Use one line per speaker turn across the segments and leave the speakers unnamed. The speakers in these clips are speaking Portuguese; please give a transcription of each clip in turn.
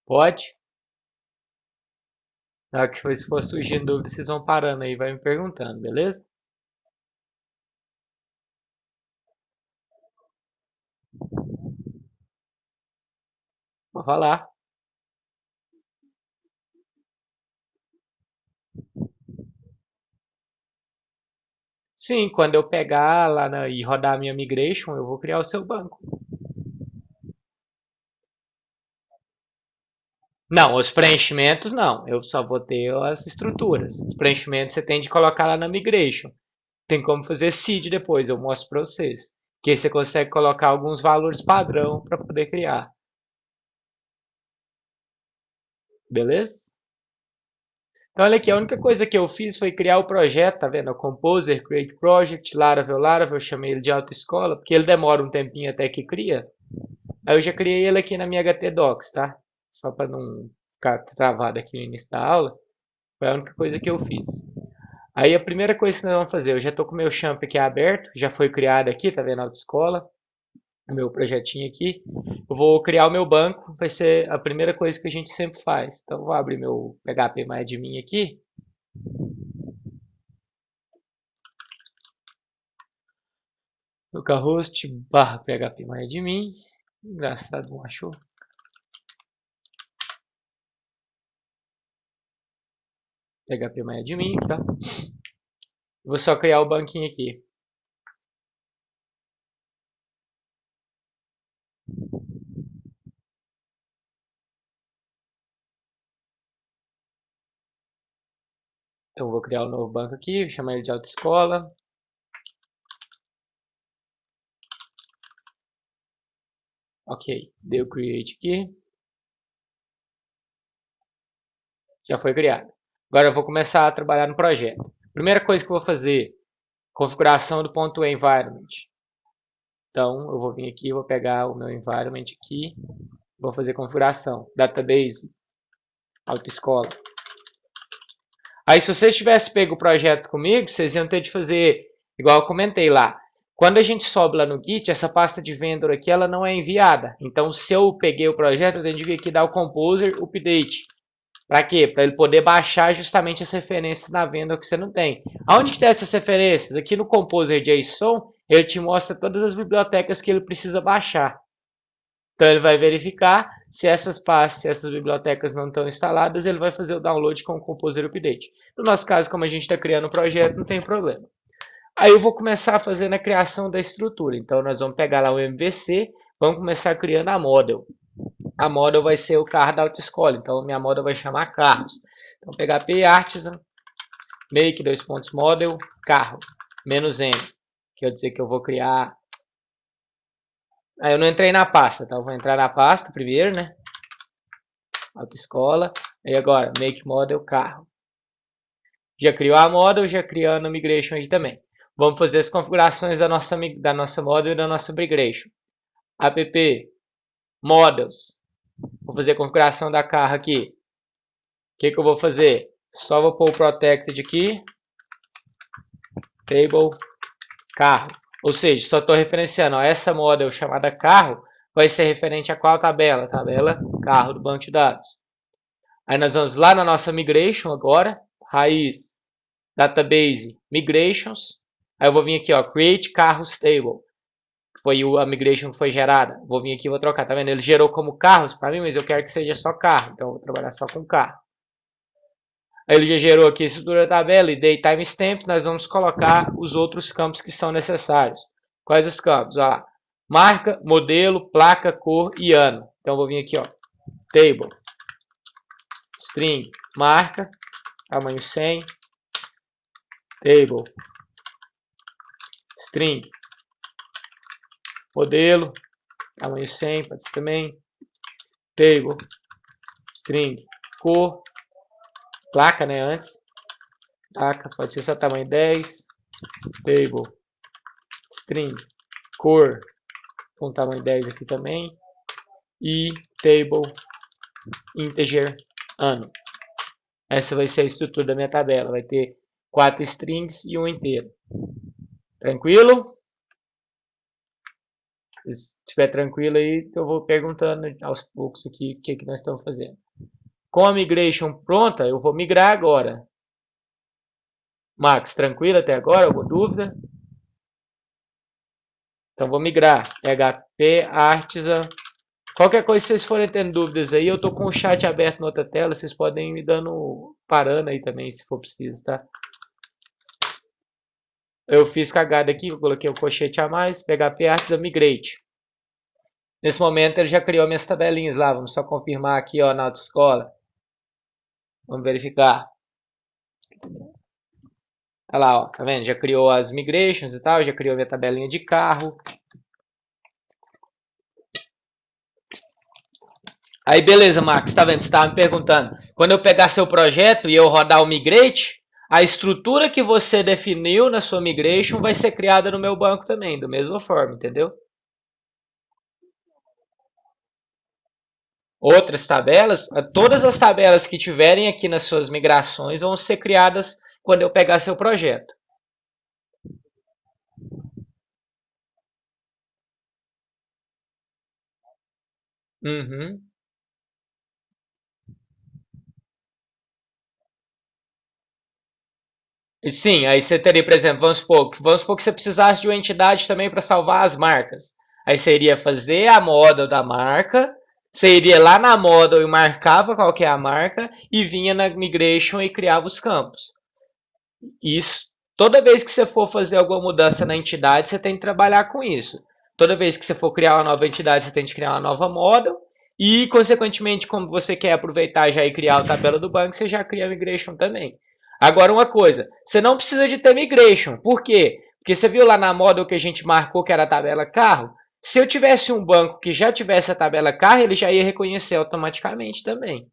Pode? Na hora que for surgindo dúvida, vocês vão parando aí, vai me perguntando, beleza? Vou falar. Sim, quando eu pegar lá e rodar a minha migration, eu vou criar o seu banco. Não, os preenchimentos não. Eu só vou ter as estruturas. Os preenchimentos você tem de colocar lá na migration. Tem como fazer seed depois, eu mostro para vocês. Que aí você consegue colocar alguns valores padrão para poder criar. Beleza? Então, olha aqui, a única coisa que eu fiz foi criar o projeto, tá vendo? O Composer, Create Project, Laravel, eu chamei ele de autoescola, porque ele demora um tempinho até que cria. Aí eu já criei ele aqui na minha HTDocs, tá? Só para não ficar travado aqui no início da aula. Foi a única coisa que eu fiz. Aí a primeira coisa que nós vamos fazer, eu já estou com o meu champ aqui aberto, já foi criado aqui, tá vendo? Autoescola, o meu projetinho aqui. Eu vou criar o meu banco, vai ser a primeira coisa que a gente sempre faz. Então eu vou abrir meu PHP MyAdmin aqui. Localhost barra PHP MyAdmin. Engraçado, não achou? PHP MyAdmin aqui, ó. Vou só criar o banquinho aqui. Então vou criar um novo banco aqui, vou chamar ele de autoescola. Ok, deu create aqui. Já foi criado. Agora eu vou começar a trabalhar no projeto. Primeira coisa que eu vou fazer, configuração do ponto environment. Então eu vou vir aqui, vou pegar o meu environment aqui, vou fazer configuração, database, autoescola. Aí se vocês tivessem pego o projeto comigo, vocês iam ter de fazer, igual eu comentei lá, quando a gente sobe lá no Git, essa pasta de vendor aqui, ela não é enviada. Então se eu peguei o projeto, eu tenho de vir aqui dar o composer update. Para quê? Para ele poder baixar justamente as referências na venda que você não tem. Aonde que tem essas referências? Aqui no Composer JSON, ele te mostra todas as bibliotecas que ele precisa baixar. Então ele vai verificar se essas pastas, se essas bibliotecas não estão instaladas, ele vai fazer o download com o Composer Update. No nosso caso, como a gente está criando o projeto, não tem problema. Aí eu vou começar a fazer a criação da estrutura. Então nós vamos pegar lá o MVC, vamos começar criando a model. A model vai ser o carro da autoescola, então minha model vai chamar carros. Então PHP artisan, make model, carro, -n. Quer dizer que eu vou criar... Ah, eu não entrei na pasta, tá? Eu vou entrar na pasta primeiro, né? Autoescola. E agora, make model, carro. Já criou a model, já criando a migration aqui também. Vamos fazer as configurações da nossa model e da nossa migration. App, models. Vou fazer a configuração da carro aqui. O que eu vou fazer? Só vou pôr o protected aqui. Table, carro. Ou seja, só estou referenciando. Ó, essa model chamada carro vai ser referente a qual tabela? Tabela carro do banco de dados. Aí nós vamos lá na nossa migration agora. Raiz, database, migrations. Aí eu vou vir aqui, ó, create carros table. Foi a migration que foi gerada. Vou vir aqui e vou trocar. Tá vendo? Ele gerou como carros para mim, mas eu quero que seja só carro. Então eu vou trabalhar só com carro. Aí ele já gerou aqui a estrutura da tabela e day timestamps. Nós vamos colocar os outros campos que são necessários. Quais os campos? Ó, marca, modelo, placa, cor e ano. Então eu vou vir aqui, ó, table, string, marca, tamanho 100, table, string, modelo, tamanho 100, pode ser também, table, string, cor, placa, né, antes, placa, pode ser só tamanho 10, table, string, cor, com tamanho 10 aqui também, e table, integer, ano. Essa vai ser a estrutura da minha tabela, vai ter 4 strings e um inteiro. Tranquilo? Se estiver tranquilo aí, eu vou perguntando aos poucos aqui o que nós estamos fazendo. Com a migration pronta, eu vou migrar agora. Max, tranquilo até agora? Alguma dúvida? Então vou migrar. PHP Artisan. Qualquer coisa, se vocês forem tendo dúvidas aí, eu tô com o chat aberto na outra tela, vocês podem ir me dando, parando aí também, se for preciso, tá? Eu fiz cagada aqui, eu coloquei o colchete a mais, PHP Artisan Migrate. Nesse momento ele já criou minhas tabelinhas lá, vamos só confirmar aqui, ó, na autoescola. Vamos verificar. Tá lá, ó, tá vendo? Já criou as migrations e tal, já criou minha tabelinha de carro. Aí beleza, Max, tá vendo? Você estava me perguntando. Quando eu pegar seu projeto e eu rodar o Migrate, a estrutura que você definiu na sua Migration vai ser criada no meu banco também, da mesma forma, entendeu? Outras tabelas, todas as tabelas que tiverem aqui nas suas migrações vão ser criadas quando eu pegar seu projeto. Uhum. E sim, aí você teria, por exemplo, vamos supor que você precisasse de uma entidade também para salvar as marcas. Aí você iria fazer a model da marca, você iria lá na model e marcava qual que é a marca e vinha na migration e criava os campos. Isso, toda vez que você for fazer alguma mudança na entidade, você tem que trabalhar com isso. Toda vez que você for criar uma nova entidade, você tem que criar uma nova model e, consequentemente, como você quer aproveitar já e criar a tabela do banco, você já cria a migration também. Agora, uma coisa, você não precisa de ter migration. Por quê? Porque você viu lá na model que a gente marcou que era a tabela carro? Se eu tivesse um banco que já tivesse a tabela carro, ele já ia reconhecer automaticamente também.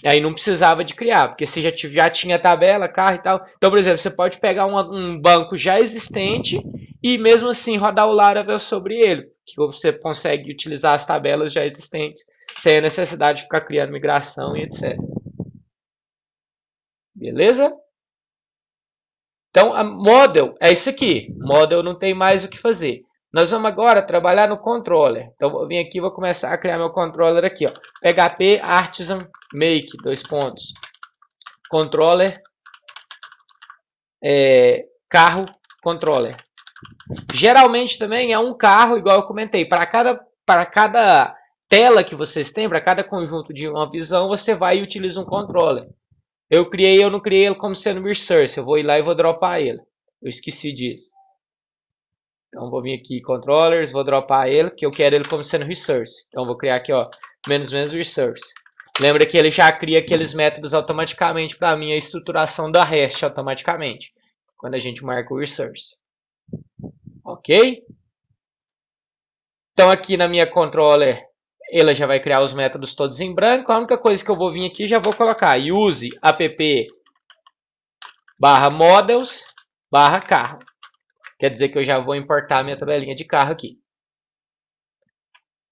Aí não precisava de criar, porque você já tinha tabela, carro e tal. Então, por exemplo, você pode pegar um banco já existente e mesmo assim rodar o Laravel sobre ele, que você consegue utilizar as tabelas já existentes sem a necessidade de ficar criando migração e etc. Beleza? Então, a model é isso aqui. Model não tem mais o que fazer. Nós vamos agora trabalhar no controller. Então, vou vir aqui e vou começar a criar meu controller aqui. Ó. PHP Artisan Make, 2 pontos. Controller, carro, controller. Geralmente também é um carro, igual eu comentei. Para cada tela que vocês têm, para cada conjunto de uma visão, você vai e utiliza um controller. Eu não criei ele como sendo resource. Eu vou ir lá e vou dropar ele. Eu esqueci disso. Então vou vir aqui controllers, vou dropar ele, que eu quero ele como sendo resource. Então vou criar aqui, ó, menos resource. Lembra que ele já cria aqueles métodos automaticamente para mim, a estruturação da REST automaticamente, quando a gente marca o resource. Ok? Então aqui na minha controller, ela já vai criar os métodos todos em branco. A única coisa que eu vou vir aqui, já vou colocar use app barra models barra carro. Quer dizer que eu já vou importar a minha tabelinha de carro aqui.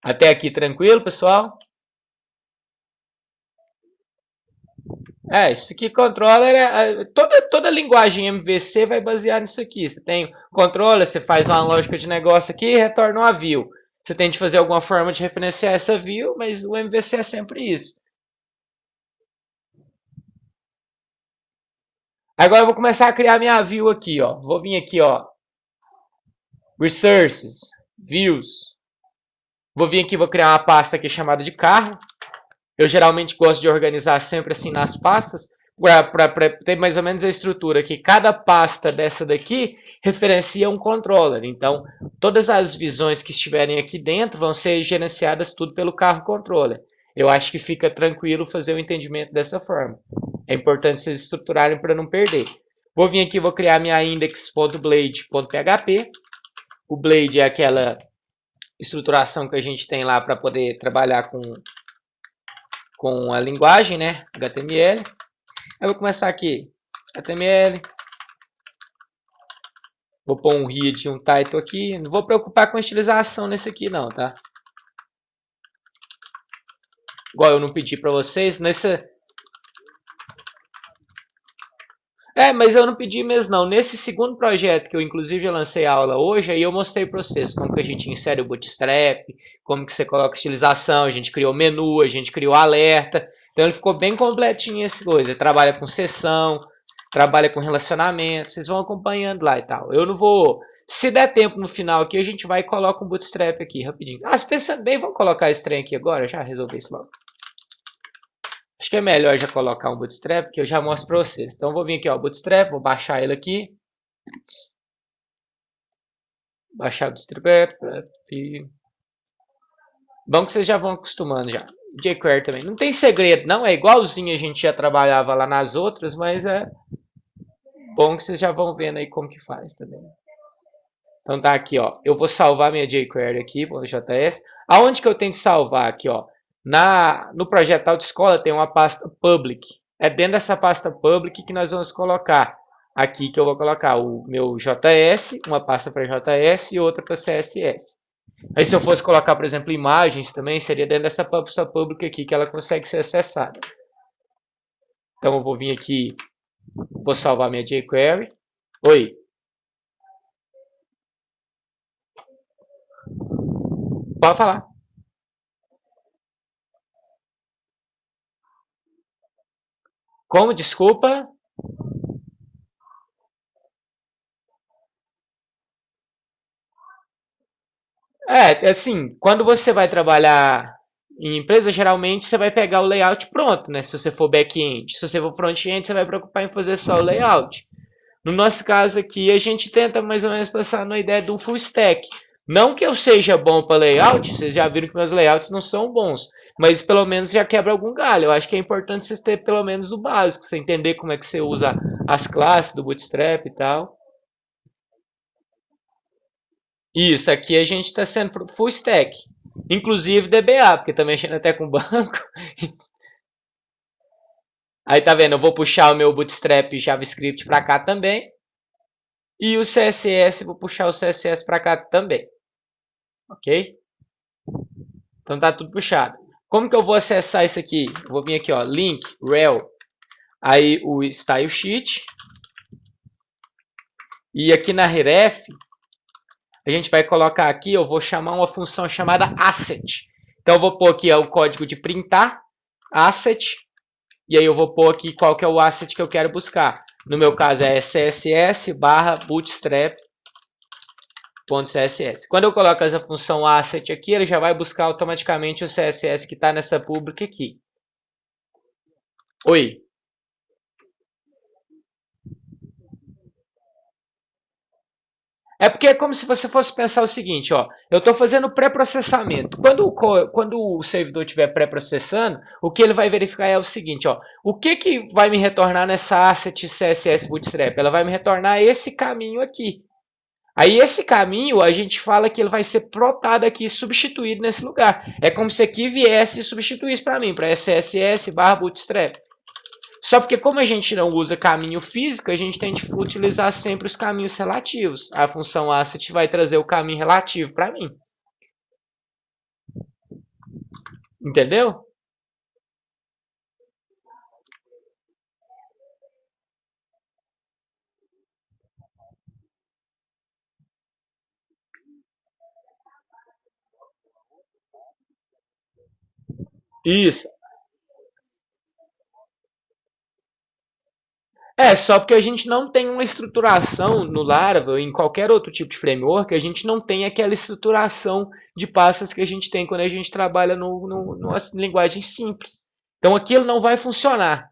Até aqui tranquilo, pessoal? Isso aqui controller, toda linguagem MVC vai basear nisso aqui. Você tem controller, você faz uma lógica de negócio aqui e retorna uma view. Você tem de fazer alguma forma de referenciar essa view, mas o MVC é sempre isso. Agora eu vou começar a criar minha view aqui, ó. Vou vir aqui, ó. Resources, Views. Vou vir aqui, vou criar uma pasta aqui chamada de carro. Eu geralmente gosto de organizar sempre assim nas pastas, para ter mais ou menos a estrutura que cada pasta dessa daqui referencia um controller. Então, todas as visões que estiverem aqui dentro vão ser gerenciadas tudo pelo carro controller. Eu acho que fica tranquilo fazer o entendimento dessa forma. É importante vocês estruturarem para não perder. Vou vir aqui, vou criar minha index.blade.php. O Blade é aquela estruturação que a gente tem lá para poder trabalhar com a linguagem, né? HTML. Eu vou começar aqui, HTML. Vou pôr um head, um title aqui. Não vou preocupar com a estilização nesse aqui não, tá? Igual eu não pedi para vocês, Mas eu não pedi mesmo não. Nesse segundo projeto, que eu inclusive já lancei a aula hoje, aí eu mostrei para vocês como que a gente insere o Bootstrap, como que você coloca estilização, a gente criou menu, a gente criou alerta. Então ele ficou bem completinho essa coisa. Ele trabalha com sessão, trabalha com relacionamento, vocês vão acompanhando lá e tal. Eu não vou... Se der tempo no final aqui, a gente vai e coloca um Bootstrap aqui, rapidinho. Se pensando bem, vamos colocar esse trem aqui agora, já resolver isso logo. Acho que é melhor já colocar um Bootstrap, que eu já mostro para vocês. Então, eu vou vir aqui, ó, Bootstrap, vou baixar ele aqui. Baixar o Bootstrap. Bom que vocês já vão acostumando já. jQuery também. Não tem segredo, não. É igualzinho a gente já trabalhava lá nas outras, mas é bom que vocês já vão vendo aí como que faz também. Então tá aqui, ó. Eu vou salvar minha jQuery aqui, .js. Aonde que eu tenho que salvar aqui, ó? No projeto Autoescola tem uma pasta public. É dentro dessa pasta public que nós vamos colocar. Aqui que eu vou colocar o meu JS, uma pasta para JS e outra para CSS. Aí se eu fosse colocar, por exemplo, imagens também, seria dentro dessa pasta public aqui que ela consegue ser acessada. Então eu vou vir aqui, vou salvar minha jQuery. Oi. Pode falar. Como? Desculpa. Assim, quando você vai trabalhar em empresa, geralmente você vai pegar o layout pronto, né? Se você for back-end. Se você for front-end, você vai preocupar em fazer só o layout. No nosso caso aqui, a gente tenta mais ou menos passar na ideia de um full stack. Não que eu seja bom para layout, vocês já viram que meus layouts não são bons, mas pelo menos já quebra algum galho. Eu acho que é importante vocês terem pelo menos o básico, você entender como é que você usa as classes do Bootstrap e tal. Isso, aqui a gente está sendo full stack. Inclusive DBA, porque tá mexendo até com banco. Aí tá vendo, eu vou puxar o meu Bootstrap JavaScript para cá também. E o CSS, vou puxar o CSS para cá também. Ok? Então tá tudo puxado. Como que eu vou acessar isso aqui? Eu vou vir aqui, ó, link, rel, aí o style sheet. E aqui na href, a gente vai colocar aqui, eu vou chamar uma função chamada asset. Então eu vou pôr aqui o código de printar, asset, e aí eu vou pôr aqui qual que é o asset que eu quero buscar. No meu caso é css barra bootstrap.css. Quando eu coloco essa função asset aqui, ele já vai buscar automaticamente o CSS que está nessa public aqui. Oi. É porque é como se você fosse pensar o seguinte, ó, eu estou fazendo pré-processamento. Quando o servidor estiver pré-processando, o que ele vai verificar é o seguinte, ó, o que vai me retornar nessa asset CSS Bootstrap? Ela vai me retornar esse caminho aqui. Aí esse caminho, a gente fala que ele vai ser plotado aqui, substituído nesse lugar. É como se aqui viesse e substituísse para mim, para CSS barra Bootstrap. Só porque como a gente não usa caminho físico, a gente tem que utilizar sempre os caminhos relativos. A função asset vai trazer o caminho relativo para mim. Entendeu? Isso. Só porque a gente não tem uma estruturação no Laravel, em qualquer outro tipo de framework, a gente não tem aquela estruturação de pastas que a gente tem quando a gente trabalha numa linguagem simples. Então aquilo não vai funcionar.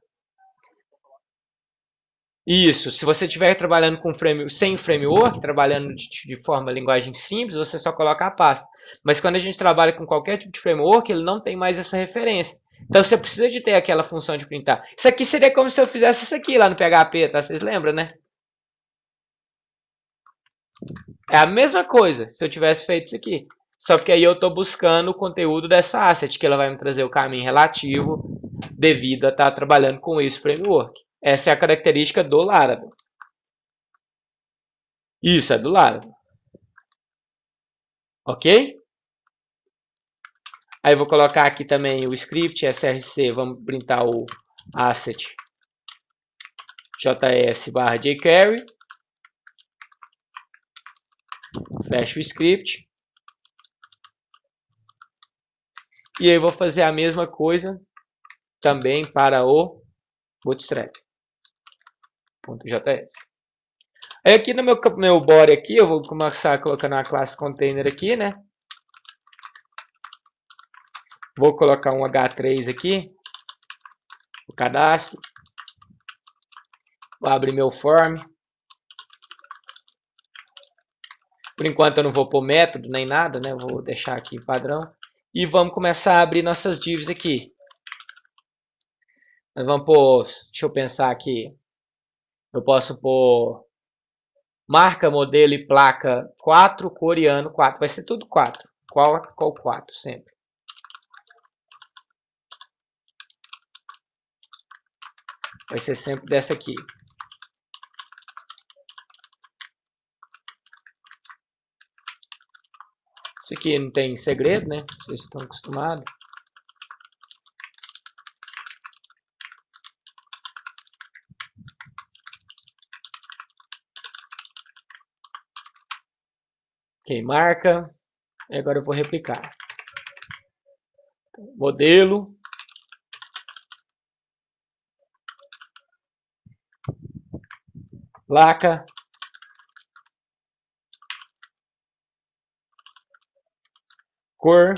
Isso, se você estiver trabalhando com sem framework, trabalhando de forma linguagem simples, você só coloca a pasta. Mas quando a gente trabalha com qualquer tipo de framework, ele não tem mais essa referência. Então você precisa de ter aquela função de printar. Isso aqui seria como se eu fizesse isso aqui lá no PHP, tá? Vocês lembram, né? É a mesma coisa se eu tivesse feito isso aqui. Só que aí eu estou buscando o conteúdo dessa asset, que ela vai me trazer o caminho relativo devido a estar trabalhando com esse framework. Essa é a característica do Laravel. Isso, é do Laravel. Ok? Aí eu vou colocar aqui também o script src, vamos printar o asset js/jQuery, fecho o script, e aí vou fazer a mesma coisa também para o Bootstrap.js. Aí aqui no meu body aqui, eu vou começar colocando a classe container aqui, né? Vou colocar um H3 aqui, o cadastro. Vou abrir meu form. Por enquanto eu não vou pôr método nem nada, né? Vou deixar aqui padrão. E vamos começar a abrir nossas divs aqui. Nós vamos pôr, deixa eu pensar aqui. Eu posso pôr marca, modelo e placa 4, coreano 4. Vai ser tudo 4. Qual 4 sempre. Vai ser sempre dessa aqui. Isso aqui não tem segredo, né? Não sei se estão acostumados. Ok, marca. E agora eu vou replicar. Modelo. Placa. Cor.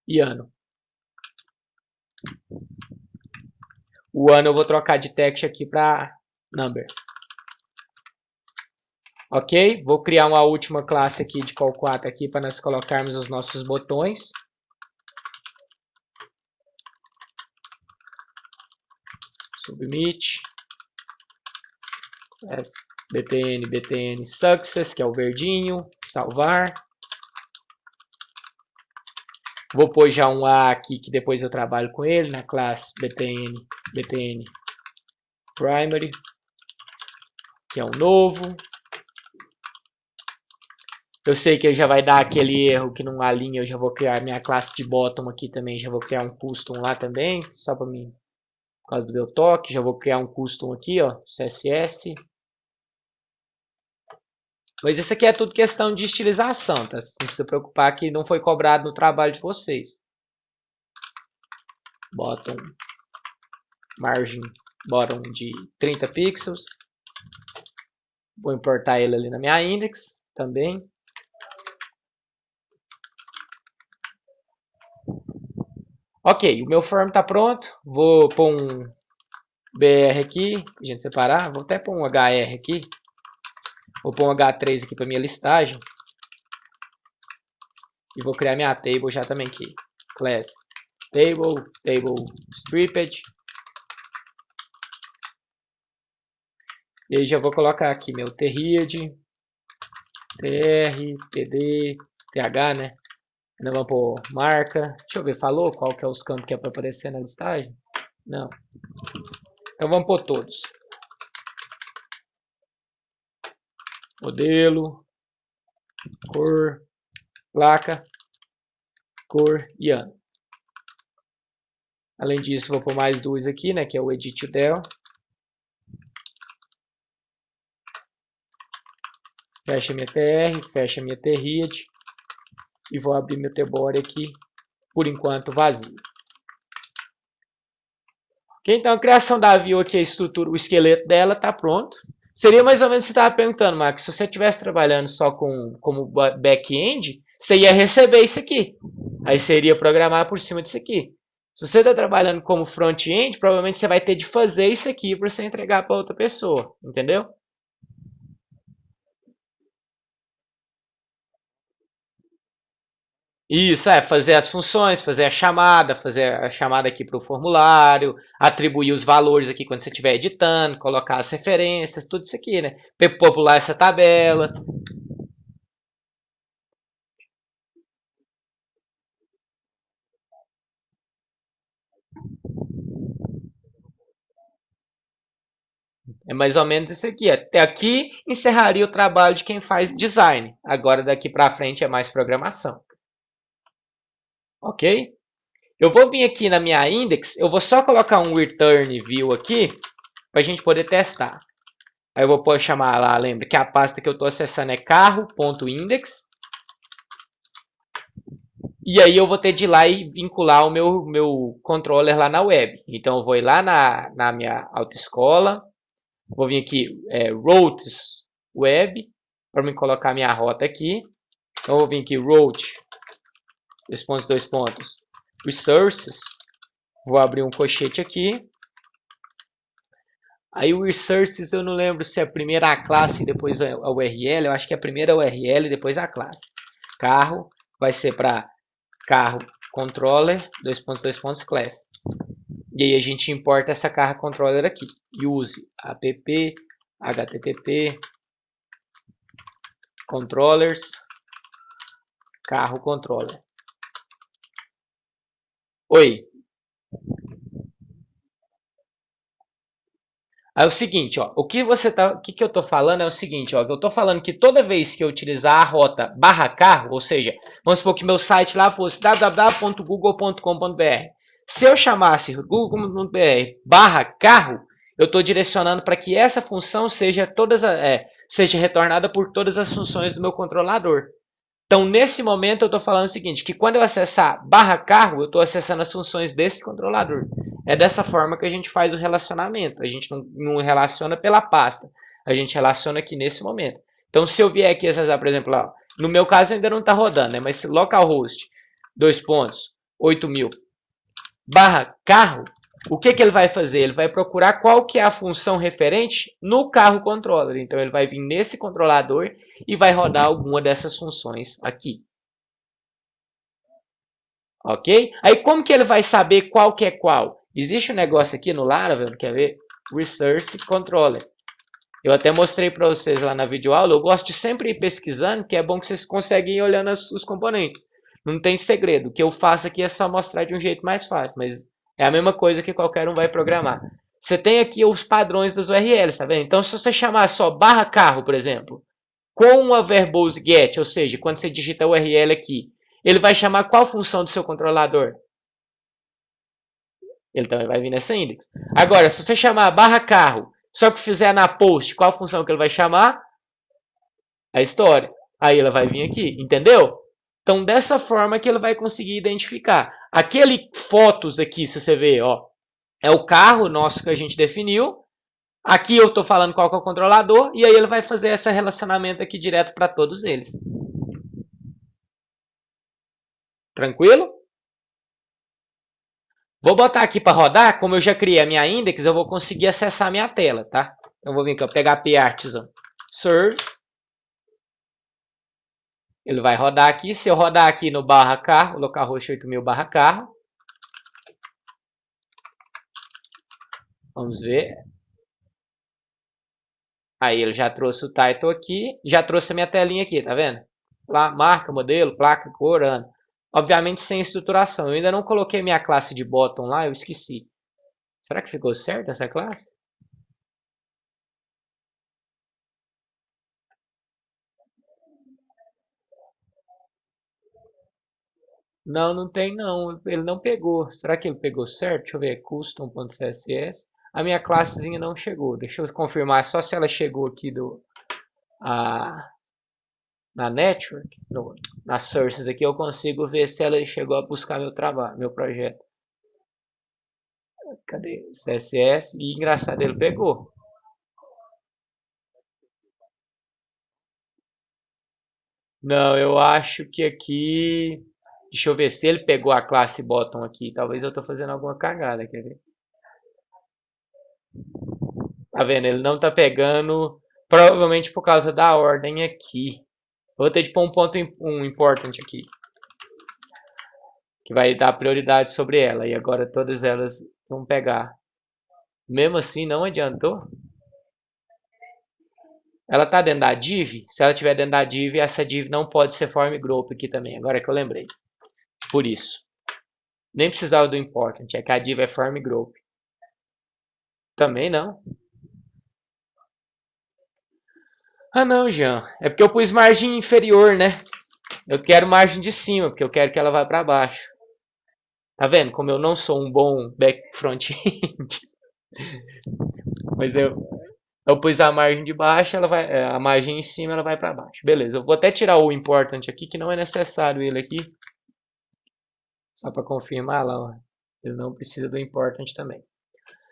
E ano. O ano eu vou trocar de text aqui para number. Ok? Vou criar uma última classe aqui de call4 aqui para nós colocarmos os nossos botões. Submit. btn success, que é o verdinho. Salvar. Vou pôr já um A aqui que depois eu trabalho com ele na classe btn primary, que é um novo. Eu sei que ele já vai dar aquele erro que não alinha, eu já vou criar minha classe de bottom aqui também, já vou criar um custom lá também, só para mim, por causa do meu toque, já vou criar um custom aqui, ó, CSS. Mas isso aqui é tudo questão de estilização, tá? Não precisa preocupar que não foi cobrado no trabalho de vocês. Bottom, margem bottom de 30 pixels. Vou importar ele ali na minha index também. Ok, o meu form está pronto. Vou pôr um BR aqui, a gente separar. Vou até pôr um HR aqui. Vou pôr um H3 aqui para minha listagem. E vou criar minha table já também aqui. Class table stripped. E aí já vou colocar aqui meu tRead, tr, td, th, né? Ainda vamos pôr marca. Deixa eu ver, falou qual que é os campos que é para aparecer na listagem? Não. Então vamos pôr todos. Modelo, cor, placa, cor e ano. Além disso, vou pôr mais duas aqui, né, que é o edit del. Fecha minha tr, fecha minha tRead e vou abrir meu tbody aqui, por enquanto vazio. Ok, então a criação da view aqui, a estrutura, o esqueleto dela está pronto. Seria mais ou menos o que você estava perguntando, Max, se você estivesse trabalhando só como back-end, você ia receber isso aqui. Aí você iria programar por cima disso aqui. Se você está trabalhando como front-end, provavelmente você vai ter de fazer isso aqui para você entregar para outra pessoa, entendeu? Isso, fazer as funções, fazer a chamada aqui para o formulário, atribuir os valores aqui quando você estiver editando, colocar as referências, tudo isso aqui, né? Popular essa tabela. É mais ou menos isso aqui. Até aqui encerraria o trabalho de quem faz design. Agora daqui para frente é mais programação. Ok? Eu vou vir aqui na minha index, eu vou só colocar um return view aqui, para a gente poder testar. Aí eu vou chamar lá, lembra que a pasta que eu estou acessando é carro.index. E aí eu vou ter de ir lá e vincular o meu controller lá na web. Então eu vou ir lá na minha autoescola, vou vir aqui, routes web, para me colocar minha rota aqui. Então eu vou vir aqui, route, dois pontos, resources, vou abrir um colchete aqui. Aí o resources eu não lembro se é primeiro a classe e depois a URL, eu acho que é primeiro a URL e depois a classe. Carro vai ser para carro controller, dois pontos, class. E aí a gente importa essa carga controller aqui. Use app http controllers carro controller. Oi. Aí é o seguinte, ó, o que eu estou falando é o seguinte, ó, eu estou falando que toda vez que eu utilizar a rota /carro, ou seja, vamos supor que meu site lá fosse www.google.com.br. Se eu chamasse google.com.br/carro, eu estou direcionando para que essa função seja retornada por todas as funções do meu controlador. Então, nesse momento, eu estou falando o seguinte, que quando eu acessar /carro, eu estou acessando as funções desse controlador. É dessa forma que a gente faz o relacionamento. A gente não relaciona pela pasta. A gente relaciona aqui nesse momento. Então, se eu vier aqui acessar, por exemplo, lá, no meu caso ainda não está rodando, né? Mas localhost, 8.000, /carro, o que ele vai fazer? Ele vai procurar qual que é a função referente no carro controller. Então, ele vai vir nesse controlador e vai rodar alguma dessas funções aqui. Ok? Aí, como que ele vai saber qual que é qual? Existe um negócio aqui no Laravel, quer ver? Resource Controller. Eu até mostrei para vocês lá na videoaula. Eu gosto de sempre ir pesquisando, que é bom que vocês conseguem ir olhando os componentes. Não tem segredo. O que eu faço aqui é só mostrar de um jeito mais fácil, mas é a mesma coisa que qualquer um vai programar. Você tem aqui os padrões das URLs, tá vendo? Então, se você chamar só /carro, por exemplo, com a verbose get, ou seja, quando você digita a URL aqui, ele vai chamar qual função do seu controlador? Ele também vai vir nessa index. Agora, se você chamar /carro, só que fizer na post, qual função que ele vai chamar? A história. Aí ela vai vir aqui, entendeu? Então, dessa forma que ele vai conseguir identificar. Aquele fotos aqui, se você ver, ó, é o carro nosso que a gente definiu. Aqui eu estou falando qual que é o controlador, e aí ele vai fazer esse relacionamento aqui direto para todos eles. Tranquilo? Vou botar aqui para rodar, como eu já criei a minha index, eu vou conseguir acessar a minha tela, tá? Então, eu vou vir aqui, ó, pegar partisan serve. Ele vai rodar aqui. Se eu rodar aqui no /carro, localhost 8000 /carro. Vamos ver. Aí ele já trouxe o title aqui, já trouxe a minha telinha aqui, tá vendo? Lá, marca, modelo, placa, cor, ano. Obviamente sem estruturação. Eu ainda não coloquei minha classe de bottom lá, eu esqueci. Será que ficou certo essa classe? Não, não tem não. Ele não pegou. Será que ele pegou certo? Deixa eu ver. Custom.css. A minha classezinha não chegou. Deixa eu confirmar só se ela chegou aqui na network, nas sources aqui, eu consigo ver se ela chegou a buscar meu trabalho, meu projeto. Cadê? CSS. E engraçado, ele pegou. Não, eu acho que aqui... Deixa eu ver se ele pegou a classe bottom aqui. Talvez eu tô fazendo alguma cagada, quer ver? Tá vendo? Ele não tá pegando, provavelmente por causa da ordem aqui. Vou ter de pôr um ponto important aqui, que vai dar prioridade sobre ela. E agora todas elas vão pegar. Mesmo assim, não adiantou. Ela tá dentro da div? Se ela tiver dentro da div, essa div não pode ser form group aqui também. Agora que eu lembrei. Por isso. Nem precisava do important, é que a div é form group. Também não. Ah não, Jean. É porque eu pus margem inferior, né? Eu quero margem de cima, porque eu quero que ela vá para baixo. Tá vendo como eu não sou um bom back front-end? Mas eu pus a margem de baixo, ela vai, a margem em cima ela vai para baixo. Beleza, eu vou até tirar o important aqui, que não é necessário ele aqui. Só para confirmar lá, ó. Ele não precisa do important também.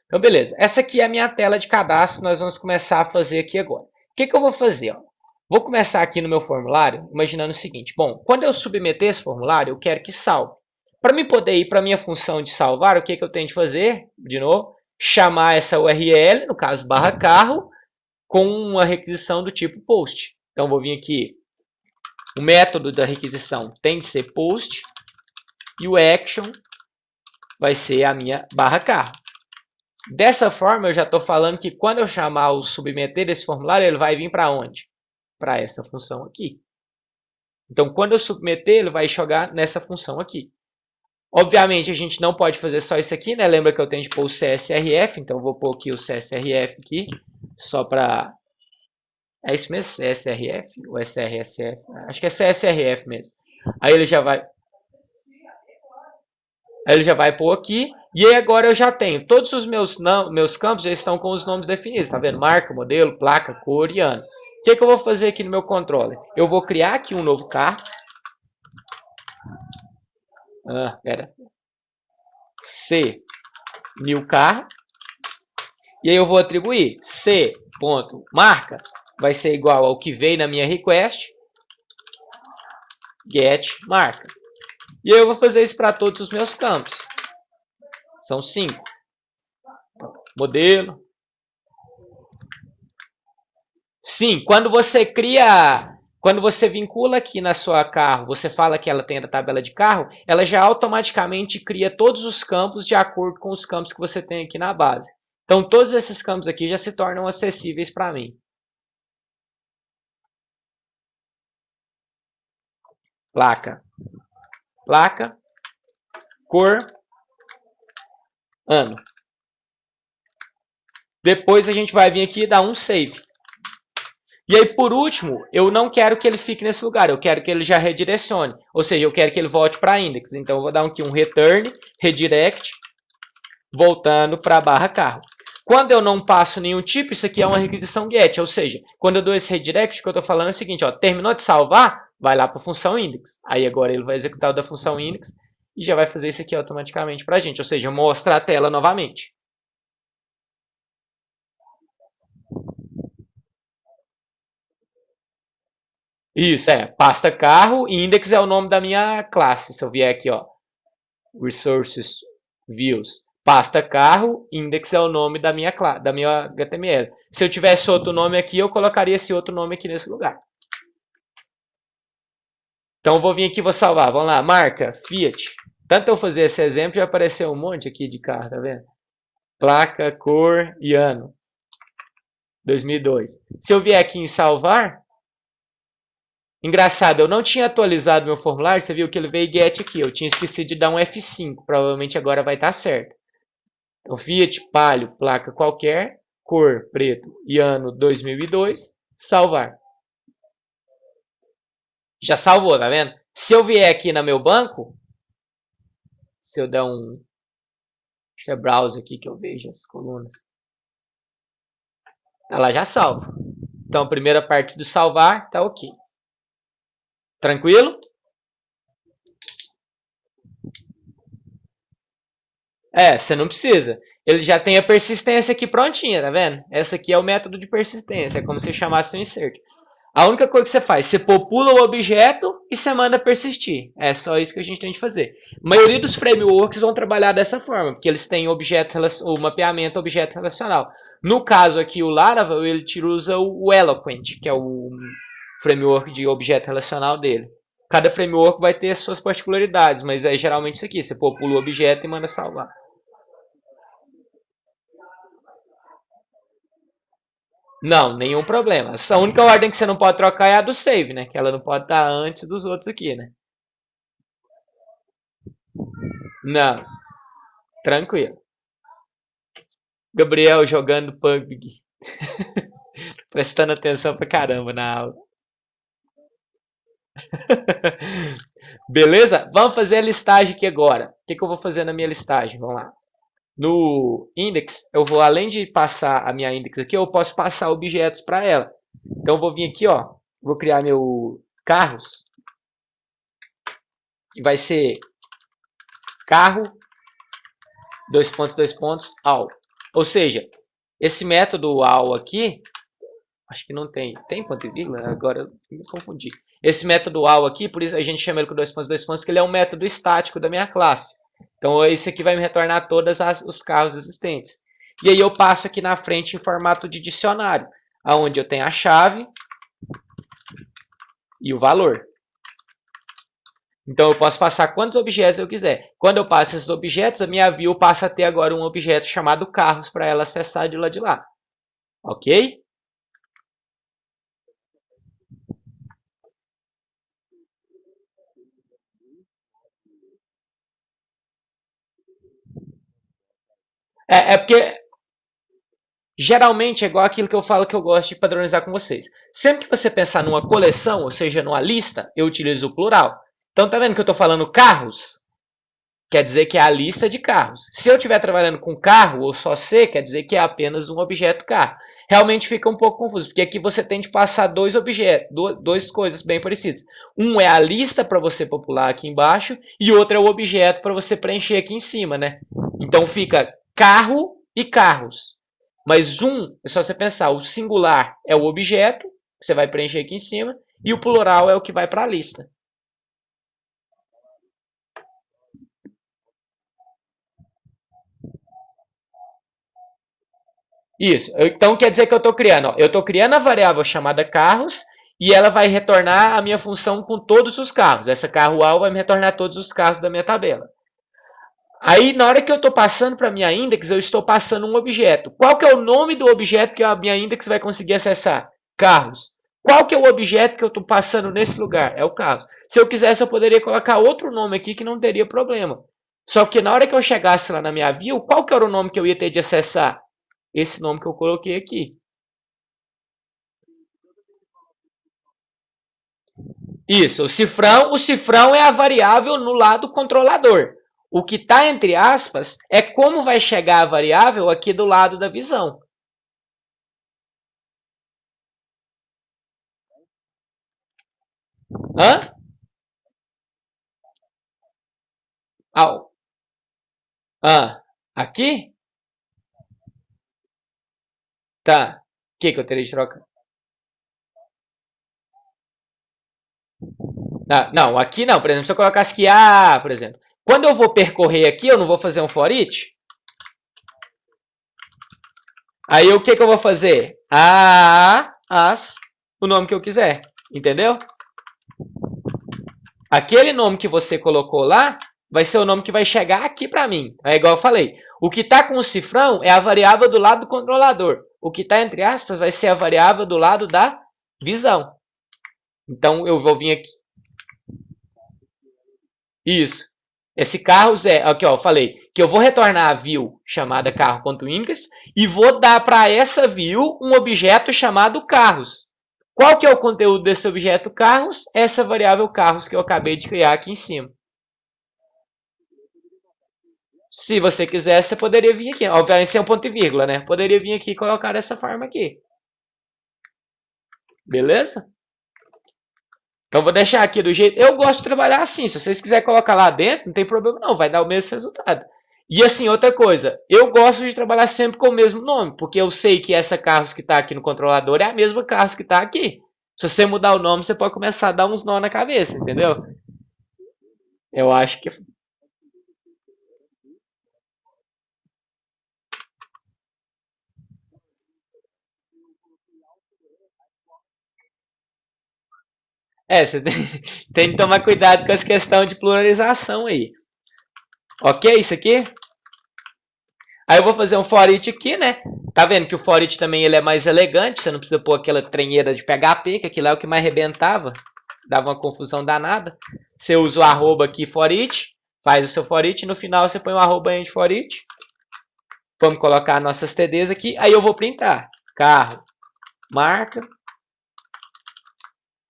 Então, beleza. Essa aqui é a minha tela de cadastro, nós vamos começar a fazer aqui agora. O que eu vou fazer? Ó? Vou começar aqui no meu formulário, imaginando o seguinte. Bom, quando eu submeter esse formulário, eu quero que salve. Para mim poder ir para a minha função de salvar, o que eu tenho de fazer? De novo, chamar essa URL, no caso barra carro, com uma requisição do tipo post. Então, vou vir aqui. O método da requisição tem de ser post e o action vai ser a minha barra carro. Dessa forma, eu já estou falando que quando eu chamar o submeter desse formulário, ele vai vir para onde? Para essa função aqui. Então, quando eu submeter, ele vai jogar nessa função aqui. Obviamente, a gente não pode fazer só isso aqui, né? Lembra que eu tenho de pôr o CSRF, então eu vou pôr aqui o CSRF aqui, só para... É isso mesmo? CSRF? Ou SRSF? Acho que é CSRF mesmo. Aí ele já vai... pôr aqui. E aí agora eu já tenho todos os meus campos já estão com os nomes definidos, tá vendo? Marca, modelo, placa, cor e ano. O que eu vou fazer aqui no meu controller? Eu vou criar aqui um novo carro. C, new carro. E aí eu vou atribuir C.marca, vai ser igual ao que veio na minha request, get marca. E aí eu vou fazer isso para todos os meus campos. São 5. Modelo. Sim, quando você vincula aqui na sua carro, você fala que ela tem a tabela de carro, ela já automaticamente cria todos os campos de acordo com os campos que você tem aqui na base. Então, todos esses campos aqui já se tornam acessíveis para mim. Placa. Placa. Cor. Ano. Depois a gente vai vir aqui e dar um save. E aí, por último, eu não quero que ele fique nesse lugar, eu quero que ele já redirecione. Ou seja, eu quero que ele volte para index. Então, eu vou dar aqui um return, redirect, voltando para a barra carro. Quando eu não passo nenhum tipo, isso aqui é uma requisição get. Ou seja, quando eu dou esse redirect, o que eu estou falando é o seguinte, ó, terminou de salvar, vai lá para a função index. Aí agora ele vai executar o da função index e já vai fazer isso aqui automaticamente para a gente. Ou seja, mostra a tela novamente. Isso, pasta carro e index é o nome da minha classe. Se eu vier aqui, ó, resources, views, pasta carro, index é o nome da minha HTML. Se eu tivesse outro nome aqui, eu colocaria esse outro nome aqui nesse lugar. Então, eu vou vir aqui e vou salvar. Vamos lá, marca, Fiat. Tanto eu fazer esse exemplo, já apareceu um monte aqui de carro, tá vendo? Placa, cor e ano. 2002. Se eu vier aqui em salvar, engraçado, eu não tinha atualizado meu formulário, você viu que ele veio get aqui, eu tinha esquecido de dar um F5, provavelmente agora vai estar certo. Então, Fiat, Palio, placa qualquer, cor preto e ano 2002, salvar. Já salvou, tá vendo? Se eu vier aqui no meu banco, se eu der um... Acho que é browse aqui que eu vejo as colunas. Ela já salva. Então, a primeira parte do salvar tá ok. Tranquilo? Você não precisa. Ele já tem a persistência aqui prontinha, tá vendo? Essa aqui é o método de persistência, é como se chamasse um insert. A única coisa que você faz, você popula o objeto e você manda persistir. É só isso que a gente tem de fazer. A maioria dos frameworks vão trabalhar dessa forma, porque eles têm o mapeamento objeto relacional. No caso aqui, o Laravel, ele usa o Eloquent, que é o framework de objeto relacional dele. Cada framework vai ter as suas particularidades, mas é geralmente isso aqui, você popula o objeto e manda salvar. Não, nenhum problema. A única ordem que você não pode trocar é a do save, né? Que ela não pode estar antes dos outros aqui, né? Não. Tranquilo. Gabriel jogando PUBG. Prestando atenção pra caramba na aula. Beleza? Vamos fazer a listagem aqui agora. O que eu vou fazer na minha listagem? Vamos lá. No index, eu vou, além de passar a minha index aqui, eu posso passar objetos para ela. Então, eu vou vir aqui, ó, vou criar meu carros, e vai ser carro, dois pontos, all. Ou seja, esse método all aqui, acho que não tem, tem ponto e vírgula? Agora eu me confundi. Esse método all aqui, por isso a gente chama ele com dois pontos, que ele é um método estático da minha classe. Então, esse aqui vai me retornar todos os carros existentes. E aí eu passo aqui na frente em formato de dicionário, onde eu tenho a chave e o valor. Então, eu posso passar quantos objetos eu quiser. Quando eu passo esses objetos, a minha view passa a ter agora um objeto chamado carros para ela acessar de lá de lá. Ok? É porque geralmente é igual aquilo que eu falo que eu gosto de padronizar com vocês. Sempre que você pensar numa coleção, ou seja, numa lista, eu utilizo o plural. Então, tá vendo que eu estou falando carros? Quer dizer que é a lista de carros. Se eu estiver trabalhando com carro ou só C, quer dizer que é apenas um objeto carro. Realmente fica um pouco confuso, porque aqui você tem de passar dois objetos, duas coisas bem parecidas. Um é a lista para você popular aqui embaixo e outro é o objeto para você preencher aqui em cima, né? Então fica carro e carros. Mas é só você pensar, o singular é o objeto, que você vai preencher aqui em cima, e o plural é o que vai para a lista. Isso. Então quer dizer que eu estou criando. Ó, eu estou criando a variável chamada carros e ela vai retornar a minha função com todos os carros. Essa carro-al vai me retornar todos os carros da minha tabela. Aí, na hora que eu estou passando para a minha index, eu estou passando um objeto. Qual que é o nome do objeto que a minha index vai conseguir acessar? Carros. Qual que é o objeto que eu estou passando nesse lugar? É o carros. Se eu quisesse, eu poderia colocar outro nome aqui que não teria problema. Só que na hora que eu chegasse lá na minha view, qual que era o nome que eu ia ter de acessar? Esse nome que eu coloquei aqui. Isso, o cifrão é a variável no lado controlador. O que está entre aspas é como vai chegar a variável aqui do lado da visão. Hã? Aqui? Tá. O que eu teria de troca? Não, aqui não. Por exemplo, se eu colocasse aqui A, por exemplo. Quando eu vou percorrer aqui, eu não vou fazer um for each? Aí o que eu vou fazer? O nome que eu quiser. Entendeu? Aquele nome que você colocou lá vai ser o nome que vai chegar aqui para mim. É igual eu falei. O que está com o cifrão é a variável do lado do controlador. O que está entre aspas vai ser a variável do lado da visão. Então eu vou vir aqui. Isso. Esse carros é, aqui ó, eu falei que eu vou retornar a view chamada carro.index e vou dar para essa view um objeto chamado carros. Qual que é o conteúdo desse objeto carros? Essa variável carros que eu acabei de criar aqui em cima. Se você quiser, você poderia vir aqui. Obviamente, sem um ponto e vírgula, né? Poderia vir aqui e colocar dessa forma aqui. Beleza? Então, vou deixar aqui do jeito... Eu gosto de trabalhar assim. Se vocês quiserem colocar lá dentro, não tem problema não. Vai dar o mesmo resultado. E assim, outra coisa. Eu gosto de trabalhar sempre com o mesmo nome. Porque eu sei que essa carros que está aqui no controlador é a mesma carros que está aqui. Se você mudar o nome, você pode começar a dar uns nó na cabeça, entendeu? Eu acho que... você tem que tomar cuidado com essa questão de pluralização aí. Ok, isso aqui? Aí eu vou fazer um for each aqui, né? Tá vendo que o for each também ele é mais elegante, você não precisa pôr aquela trenheira de PHP, que aquilo é o que mais arrebentava, dava uma confusão danada. Você usa o arroba aqui for each, faz o seu for each, no final você põe o arroba end for each. Vamos colocar nossas TDs aqui, aí eu vou printar. Carro, marca.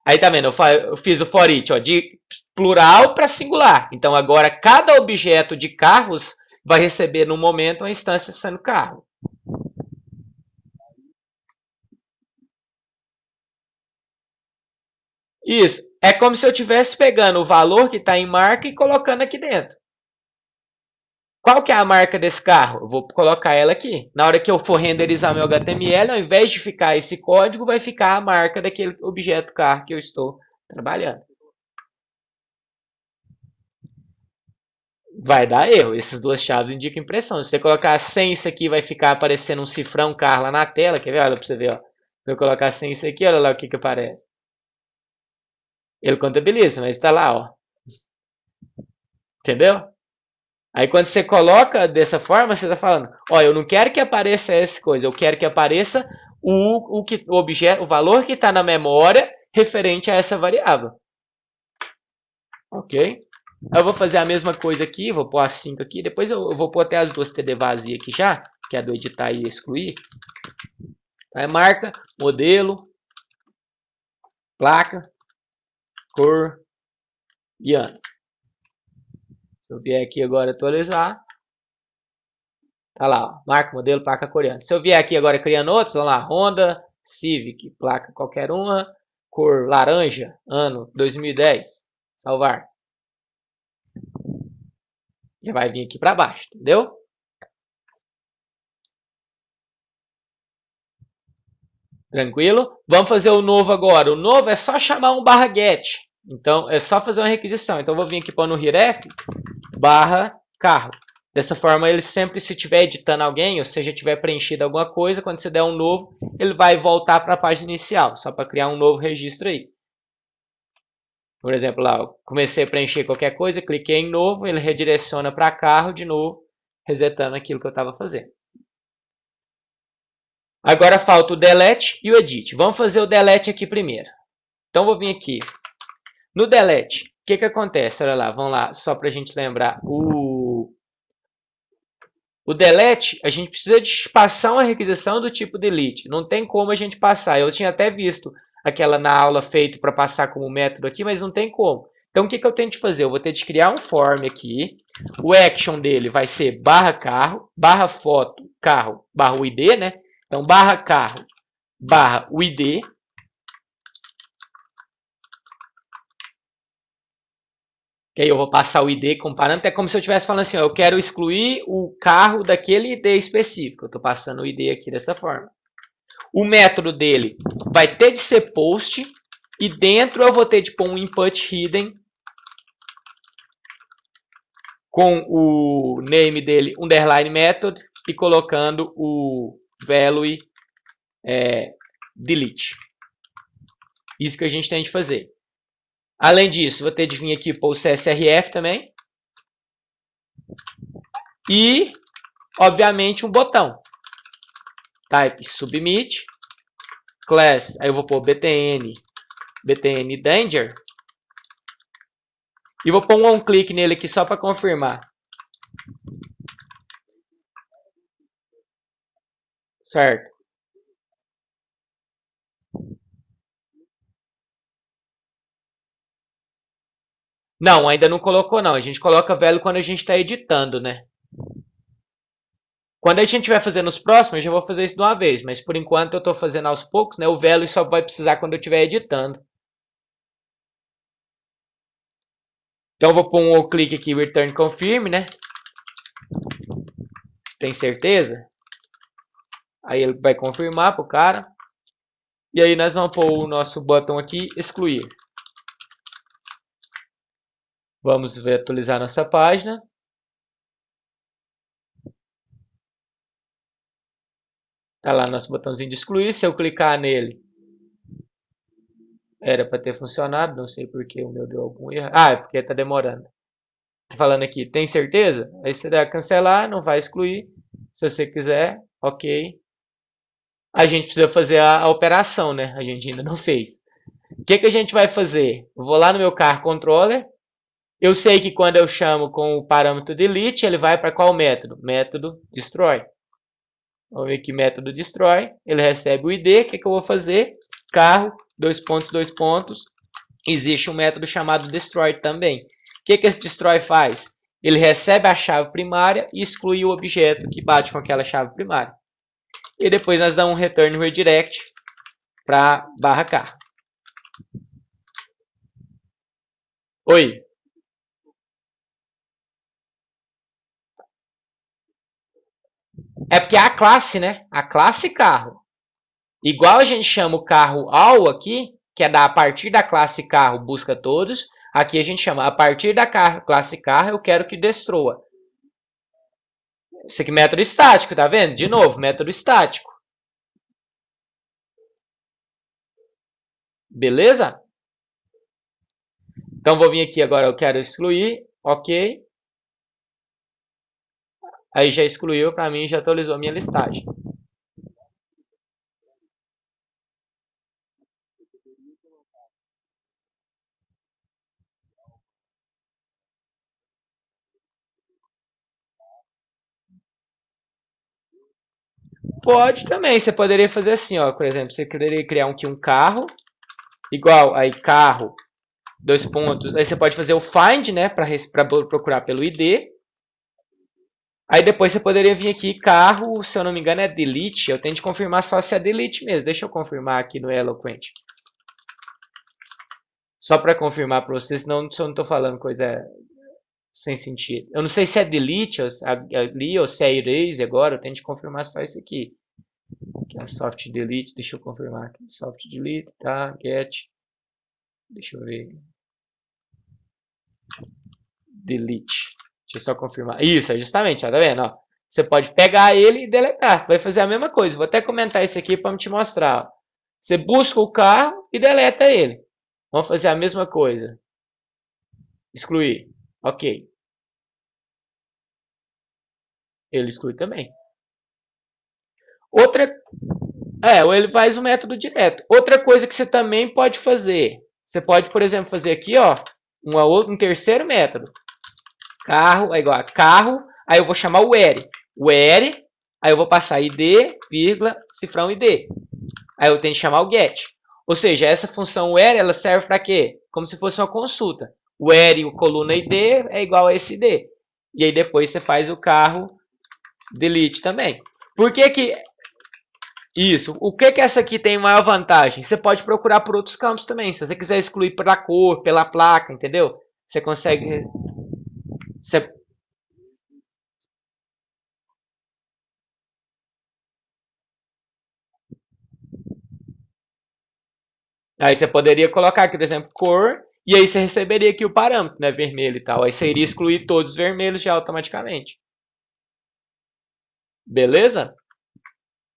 Aí tá vendo, eu fiz o for each, ó, de plural para singular. Então, agora, cada objeto de carros vai receber, no momento, uma instância sendo carro. Isso. É como se eu estivesse pegando o valor que está em marca e colocando aqui dentro. Qual que é a marca desse carro? Eu vou colocar ela aqui. Na hora que eu for renderizar meu HTML, ao invés de ficar esse código, vai ficar a marca daquele objeto carro que eu estou trabalhando. Vai dar erro. Essas duas chaves indicam impressão. Se você colocar sem isso aqui, vai ficar aparecendo um cifrão carro lá na tela. Quer ver? Olha para você ver. Ó. Se eu colocar sem isso aqui, olha lá o que aparece. Ele contabiliza, mas está lá. Ó. Entendeu? Aí quando você coloca dessa forma, você está falando, ó, eu não quero que apareça essa coisa, eu quero que apareça o objeto, o valor que está na memória referente a essa variável. Ok? Eu vou fazer a mesma coisa aqui, vou pôr as 5 aqui, depois eu vou pôr até as duas TD vazia aqui já, que é do editar e excluir. Aí marca, modelo, placa, cor e ano. Se eu vier aqui agora atualizar, tá lá, ó, marca, modelo, placa, cor e ano. Se eu vier aqui agora criando outros, vamos lá, Honda Civic, placa qualquer uma, cor laranja, ano 2010, salvar. Já vai vir aqui para baixo, entendeu? Tranquilo? Vamos fazer o novo agora. O novo é só chamar um barra get. Então, é só fazer uma requisição. Então, eu vou vir aqui para no href, barra carro. Dessa forma, ele sempre, se estiver editando alguém, ou seja, tiver preenchido alguma coisa, quando você der um novo, ele vai voltar para a página inicial, só para criar um novo registro aí. Por exemplo, lá, eu comecei a preencher qualquer coisa, cliquei em novo, ele redireciona para carro de novo, resetando aquilo que eu estava fazendo. Agora falta o delete e o edit. Vamos fazer o delete aqui primeiro. Então, vou vir aqui. No delete, o que acontece? Olha lá, vamos lá, só para a gente lembrar. O delete, a gente precisa de passar uma requisição do tipo delete. Não tem como a gente passar. Eu tinha até visto aquela na aula feito para passar como método aqui, mas não tem como. Então, o que eu tenho de fazer? Eu vou ter de criar um form aqui. O action dele vai ser barra carro, barra foto, carro, barra UID, né? Então, barra carro, barra UID. Que aí eu vou passar o ID comparando. É como se eu estivesse falando assim, ó, eu quero excluir o carro daquele ID específico. Eu estou passando o ID aqui dessa forma. O método dele vai ter de ser post. E dentro eu vou ter de pôr um input hidden. Com o name dele, underline method. E colocando o value delete. Isso que a gente tem de fazer. Além disso, vou ter de vir aqui para o CSRF também. E, obviamente, um botão. Type submit. Class, aí eu vou pôr btn danger. E vou pôr um on-click nele aqui só para confirmar. Certo. Não, ainda não colocou não. A gente coloca velho quando a gente está editando, né? Quando a gente estiver fazendo os próximos, eu já vou fazer isso de uma vez. Mas por enquanto eu estou fazendo aos poucos, né? O velho só vai precisar quando eu estiver editando. Então eu vou pôr um clique aqui, return confirm, né? Tem certeza? Aí ele vai confirmar para o cara. E aí nós vamos pôr o nosso botão aqui, excluir. Vamos ver, atualizar nossa página. Tá lá nosso botãozinho de excluir. Se eu clicar nele, era para ter funcionado. Não sei porque o meu deu algum erro. Ah, é porque tá demorando. Tá falando aqui, tem certeza? Aí você dá cancelar, não vai excluir. Se você quiser, ok. A gente precisa fazer a operação, né? A gente ainda não fez. O que a gente vai fazer? Eu vou lá no meu car controller. Eu sei que quando eu chamo com o parâmetro delete, ele vai para qual método? Método destroy. Vamos ver aqui, método destroy. Ele recebe o ID. O que eu vou fazer? Carro, dois pontos, existe um método chamado destroy também. O que esse destroy faz? Ele recebe a chave primária e exclui o objeto que bate com aquela chave primária. E depois nós damos um return redirect para barra K. Oi. É porque é a classe, né? A classe carro. Igual a gente chama o carro all aqui, que é a partir da classe carro busca todos, aqui a gente chama a partir da classe carro eu quero que destroa. Isso aqui é método estático, tá vendo? De novo, método estático. Beleza? Então vou vir aqui agora, eu quero excluir, ok. Aí já excluiu para mim, já atualizou a minha listagem. Pode também, você poderia fazer assim, ó, por exemplo, você poderia criar aqui um carro, igual aí carro, dois pontos, aí você pode fazer o find, né, para procurar pelo ID. Aí depois você poderia vir aqui, carro, se eu não me engano é delete, eu tenho de confirmar só se é delete mesmo, deixa eu confirmar aqui no Eloquent. Só para confirmar para vocês, senão eu não estou falando coisa sem sentido. Eu não sei se é delete ali ou se é erase agora, eu tenho de confirmar só isso aqui. Que é soft delete, deixa eu confirmar aqui. Soft delete, tá? Get. Deixa eu ver. Delete. Deixa eu só confirmar. Isso, é justamente, ó, tá vendo? Ó, você pode pegar ele e deletar. Vai fazer a mesma coisa. Vou até comentar isso aqui para te mostrar. Ó. Você busca o carro e deleta ele. Vamos fazer a mesma coisa. Excluir. Ok. Ele exclui também. Outra. Ou ele faz o método direto. Outra coisa que você também pode fazer. Você pode, por exemplo, fazer aqui, ó, um terceiro método. Carro é igual a carro, aí eu vou chamar o where. Where, aí eu vou passar id, vírgula, cifrão id. Aí eu tenho que chamar o get. Ou seja, essa função where, ela serve para quê? Como se fosse uma consulta. Where, o coluna id é igual a esse id. E aí depois você faz o carro delete também. Por que que... Isso. O que que essa aqui tem maior vantagem? Você pode procurar por outros campos também. Se você quiser excluir pela cor, pela placa, entendeu? Você consegue... Você... Aí você poderia colocar aqui, por exemplo, cor, e aí você receberia aqui o parâmetro, né, vermelho e tal. Aí você iria excluir todos os vermelhos já automaticamente. Beleza?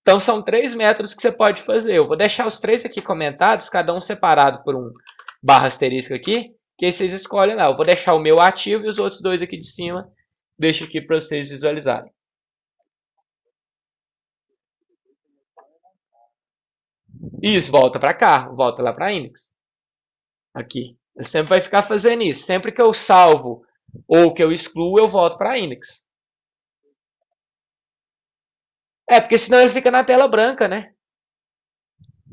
Então são três métodos que você pode fazer. Eu vou deixar os três aqui comentados, cada um separado por um barra asterisco aqui, que aí vocês escolhem lá. Eu vou deixar o meu ativo e os outros dois aqui de cima, deixo aqui para vocês visualizarem. Isso, volta para cá, volta lá para index. Aqui. Ele sempre vai ficar fazendo isso. Sempre que eu salvo ou que eu excluo, eu volto para index. Porque senão ele fica na tela branca, né?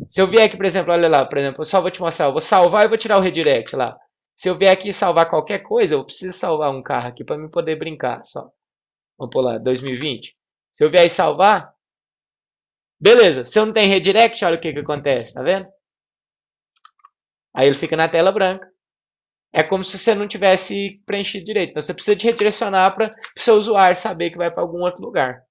Se eu vier aqui, por exemplo, olha lá, por exemplo, eu só vou te mostrar, eu vou salvar e vou tirar o redirect lá. Se eu vier aqui salvar qualquer coisa, eu preciso salvar um carro aqui para me poder brincar só. Vamos por lá, 2020. Se eu vier e salvar, beleza. Se eu não tem redirect, olha o que acontece, tá vendo? Aí ele fica na tela branca. É como se você não tivesse preenchido direito. Então você precisa de redirecionar para o seu usuário saber que vai para algum outro lugar.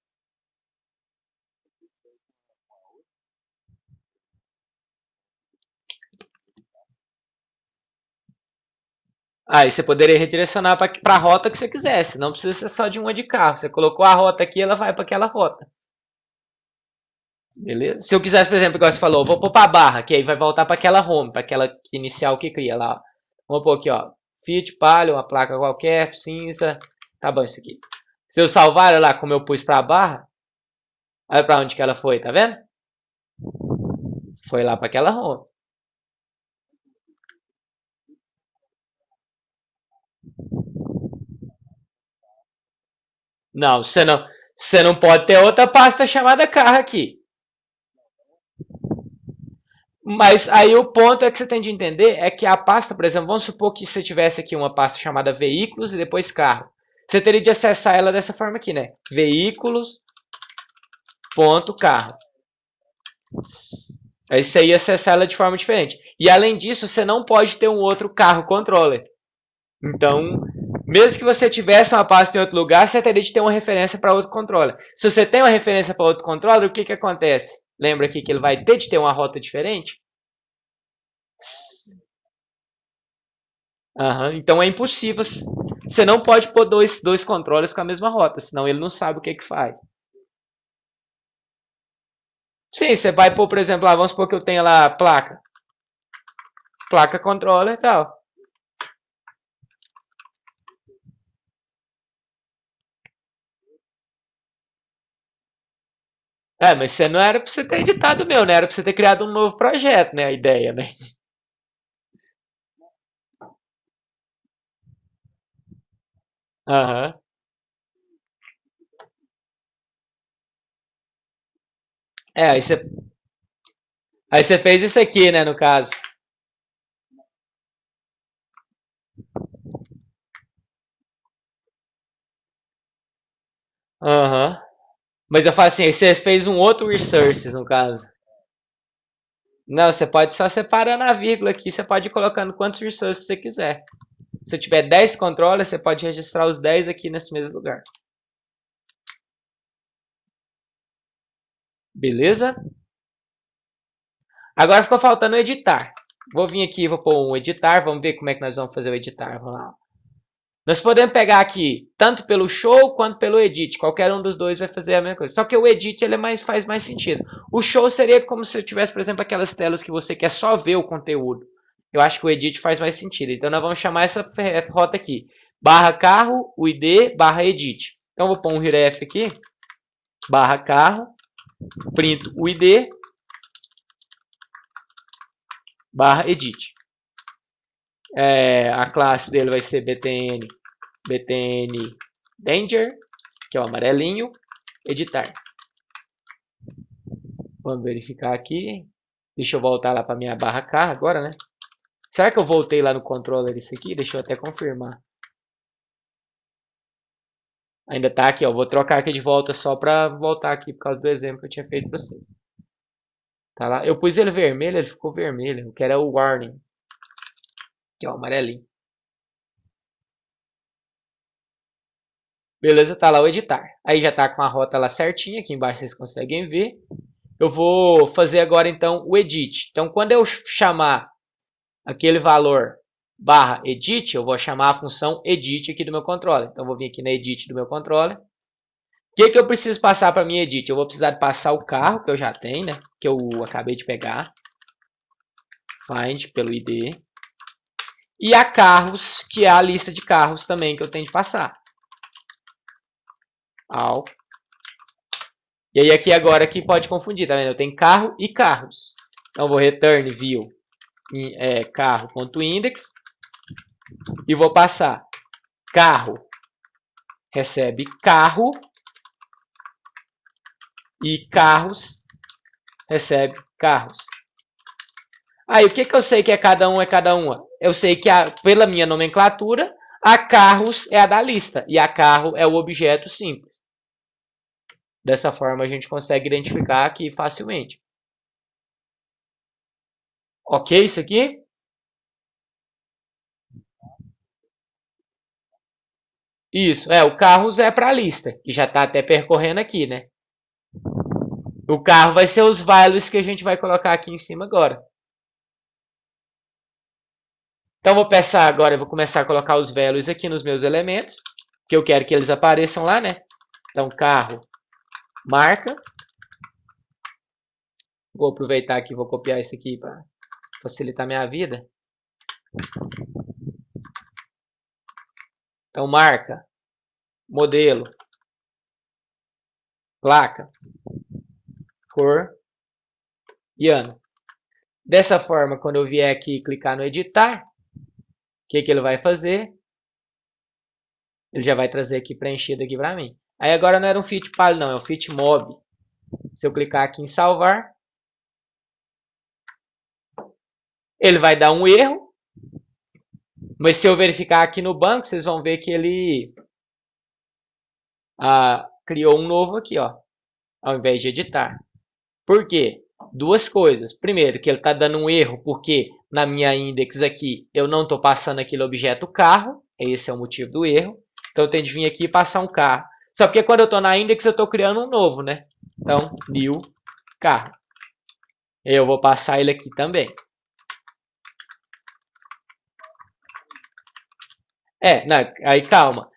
Aí você poderia redirecionar para a rota que você quisesse. Não precisa ser só de uma de carro. Você colocou a rota aqui, ela vai para aquela rota. Beleza? Se eu quisesse, por exemplo, igual você falou, vou pôr para a barra, que aí vai voltar para aquela home, para aquela inicial que cria lá. Ó. Vamos pôr aqui, ó. Fiat Palio, uma placa qualquer, cinza. Tá bom isso aqui. Se eu salvar, olha lá, como eu pus para a barra, olha para onde que ela foi, tá vendo? Foi lá para aquela home. Não, você não pode ter outra pasta chamada carro aqui. Mas aí o ponto é que você tem de entender é que a pasta, por exemplo, vamos supor que você tivesse aqui uma pasta chamada veículos e depois carro. Você teria de acessar ela dessa forma aqui, né? Veículos.carro. Aí você ia acessar ela de forma diferente. E além disso, você não pode ter um outro carro controller. Então, mesmo que você tivesse uma pasta em outro lugar, você teria de ter uma referência para outro controller. Se você tem uma referência para outro controller, o que acontece? Lembra aqui que ele vai ter de ter uma rota diferente? Uhum. Então é impossível. Você não pode pôr dois controles com a mesma rota, senão ele não sabe o que faz. Sim, você vai pôr, por exemplo, vamos supor que eu tenha lá placa. Placa controla e tal. Mas você não era pra você ter editado o meu, né? Era pra você ter criado um novo projeto, né? A ideia, né? Aham. Aí você fez isso aqui, né, no caso. Aham. Mas eu falo assim, aí você fez um outro resources, no caso. Não, você pode só separando a vírgula aqui, você pode ir colocando quantos resources você quiser. Se tiver 10 controles, você pode registrar os 10 aqui nesse mesmo lugar. Beleza? Agora ficou faltando o editar. Vou vir aqui, vou pôr um editar, vamos ver como é que nós vamos fazer o editar. Vamos lá. Nós podemos pegar aqui, tanto pelo show quanto pelo edit. Qualquer um dos dois vai fazer a mesma coisa. Só que o edit ele faz mais sentido. O show seria como se eu tivesse, por exemplo, aquelas telas que você quer só ver o conteúdo. Eu acho que o edit faz mais sentido. Então nós vamos chamar essa rota aqui. Barra carro, o ID, barra edit. Então eu vou pôr um ref aqui. Barra carro, print o ID, barra edit. A classe dele vai ser btn danger, que é o amarelinho, editar. Vamos verificar aqui. Deixa eu voltar lá para minha barra K agora, né? Será que eu voltei lá no controller isso aqui? Deixa eu até confirmar. Ainda tá aqui, ó. Vou trocar aqui de volta só para voltar aqui por causa do exemplo que eu tinha feito para vocês. Tá lá. Eu pus ele vermelho, ele ficou vermelho. Eu quero é o warning, que é o amarelinho. Beleza, tá lá o editar. Aí já tá com a rota lá certinha, aqui embaixo vocês conseguem ver. Eu vou fazer agora então o edit. Então quando eu chamar aquele valor barra edit, eu vou chamar a função edit aqui do meu controller. Então eu vou vir aqui na edit do meu controller. O que eu preciso passar para minha edit? Eu vou precisar de passar o carro que eu já tenho, né? Que eu acabei de pegar. Find pelo ID. E a carros, que é a lista de carros também que eu tenho de passar. All. E aí aqui agora aqui pode confundir, tá vendo? Eu tenho carro e carros. Então eu vou return view carro.index e vou passar carro recebe carro e carros recebe carros. Aí o que eu sei que é cada uma? Eu sei que pela minha nomenclatura, a carros é a da lista e a carro é o objeto simples. Dessa forma a gente consegue identificar aqui facilmente. Ok isso aqui? Isso, o carros é para a lista, que já está até percorrendo aqui, né? O carro vai ser os values que a gente vai colocar aqui em cima agora. Então eu vou pensar agora, eu vou começar a colocar os values aqui nos meus elementos, que eu quero que eles apareçam lá, né? Então carro, marca. Vou aproveitar aqui, vou copiar isso aqui para facilitar minha vida. Então marca, modelo, placa, cor e ano. Dessa forma, quando eu vier aqui e clicar no editar, o que ele vai fazer? Ele já vai trazer aqui preenchido aqui para mim. Aí agora não era um fit pal, não, é um fit mob. Se eu clicar aqui em salvar, Ele vai dar um erro, mas se eu verificar aqui no banco, vocês vão ver que ele criou um novo aqui, ó, ao invés de editar. Por quê? Duas coisas. Primeiro, que ele está dando um erro porque na minha index aqui eu não estou passando aquele objeto carro. Esse é o motivo do erro. Então eu tenho de vir aqui e passar um carro. Só porque quando eu estou na index eu estou criando um novo, né? Então, new carro. Eu vou passar ele aqui também. Não, aí calma.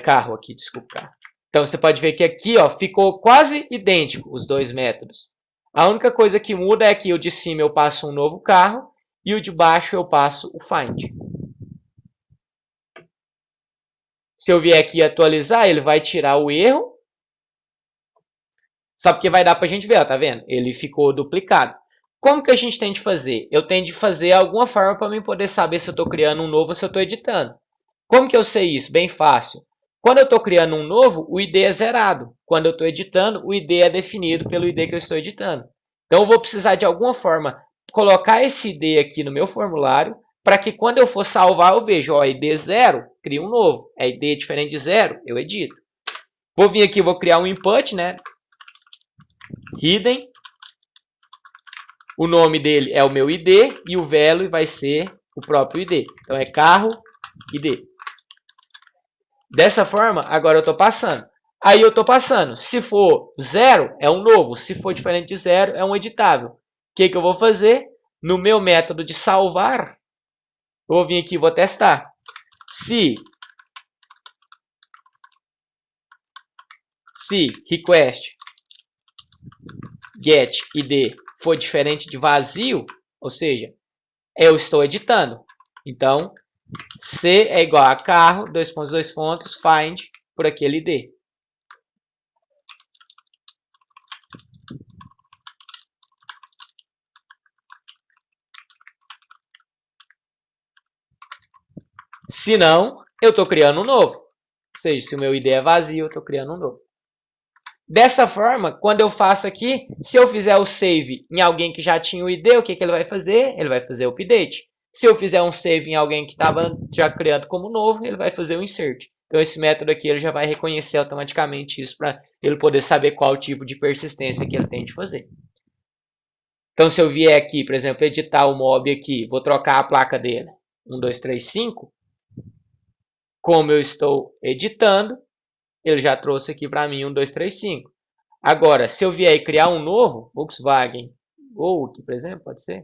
Carro aqui, desculpa, carro. Então você pode ver que aqui, ó, ficou quase idêntico os dois métodos. A única coisa que muda é que o de cima eu passo um novo carro e o de baixo eu passo o find. Se eu vier aqui atualizar, ele vai tirar o erro. Só porque vai dar para a gente ver, ó, tá vendo? Ele ficou duplicado. Como que a gente tem de fazer? Eu tenho de fazer alguma forma para mim poder saber se eu estou criando um novo ou se eu estou editando. Como que eu sei isso? Bem fácil. Quando eu estou criando um novo, o ID é zerado. Quando eu estou editando, o ID é definido pelo ID que eu estou editando. Então, eu vou precisar de alguma forma colocar esse ID aqui no meu formulário para que quando eu for salvar, eu vejo, ó, ID 0, cria um novo. É ID diferente de 0, eu edito. Vou vir aqui, vou criar um input, né? Hidden. O nome dele é o meu ID e o value vai ser o próprio ID. Então, é carro ID. Dessa forma, agora eu estou passando. Aí eu estou passando. Se for 0, é um novo. Se for diferente de 0, é um editável. O que eu vou fazer? No meu método de salvar, eu vou vir aqui e vou testar. Se request get id for diferente de vazio, ou seja, eu estou editando. Então, C é igual a carro, dois pontos, find por aquele ID. Se não, eu estou criando um novo. Ou seja, se o meu ID é vazio, eu estou criando um novo. Dessa forma, quando eu faço aqui, se eu fizer o save em alguém que já tinha o ID, o que ele vai fazer? Ele vai fazer o update. Se eu fizer um save em alguém que estava já criado como novo, ele vai fazer o insert. Então, esse método aqui ele já vai reconhecer automaticamente isso para ele poder saber qual tipo de persistência que ele tem de fazer. Então, se eu vier aqui, por exemplo, editar o mob aqui, vou trocar a placa dele, 1, 2, 3, 5. Como eu estou editando, ele já trouxe aqui para mim 1, 2, 3, 5. Agora, se eu vier e criar um novo, Volkswagen Gol, aqui, por exemplo, pode ser?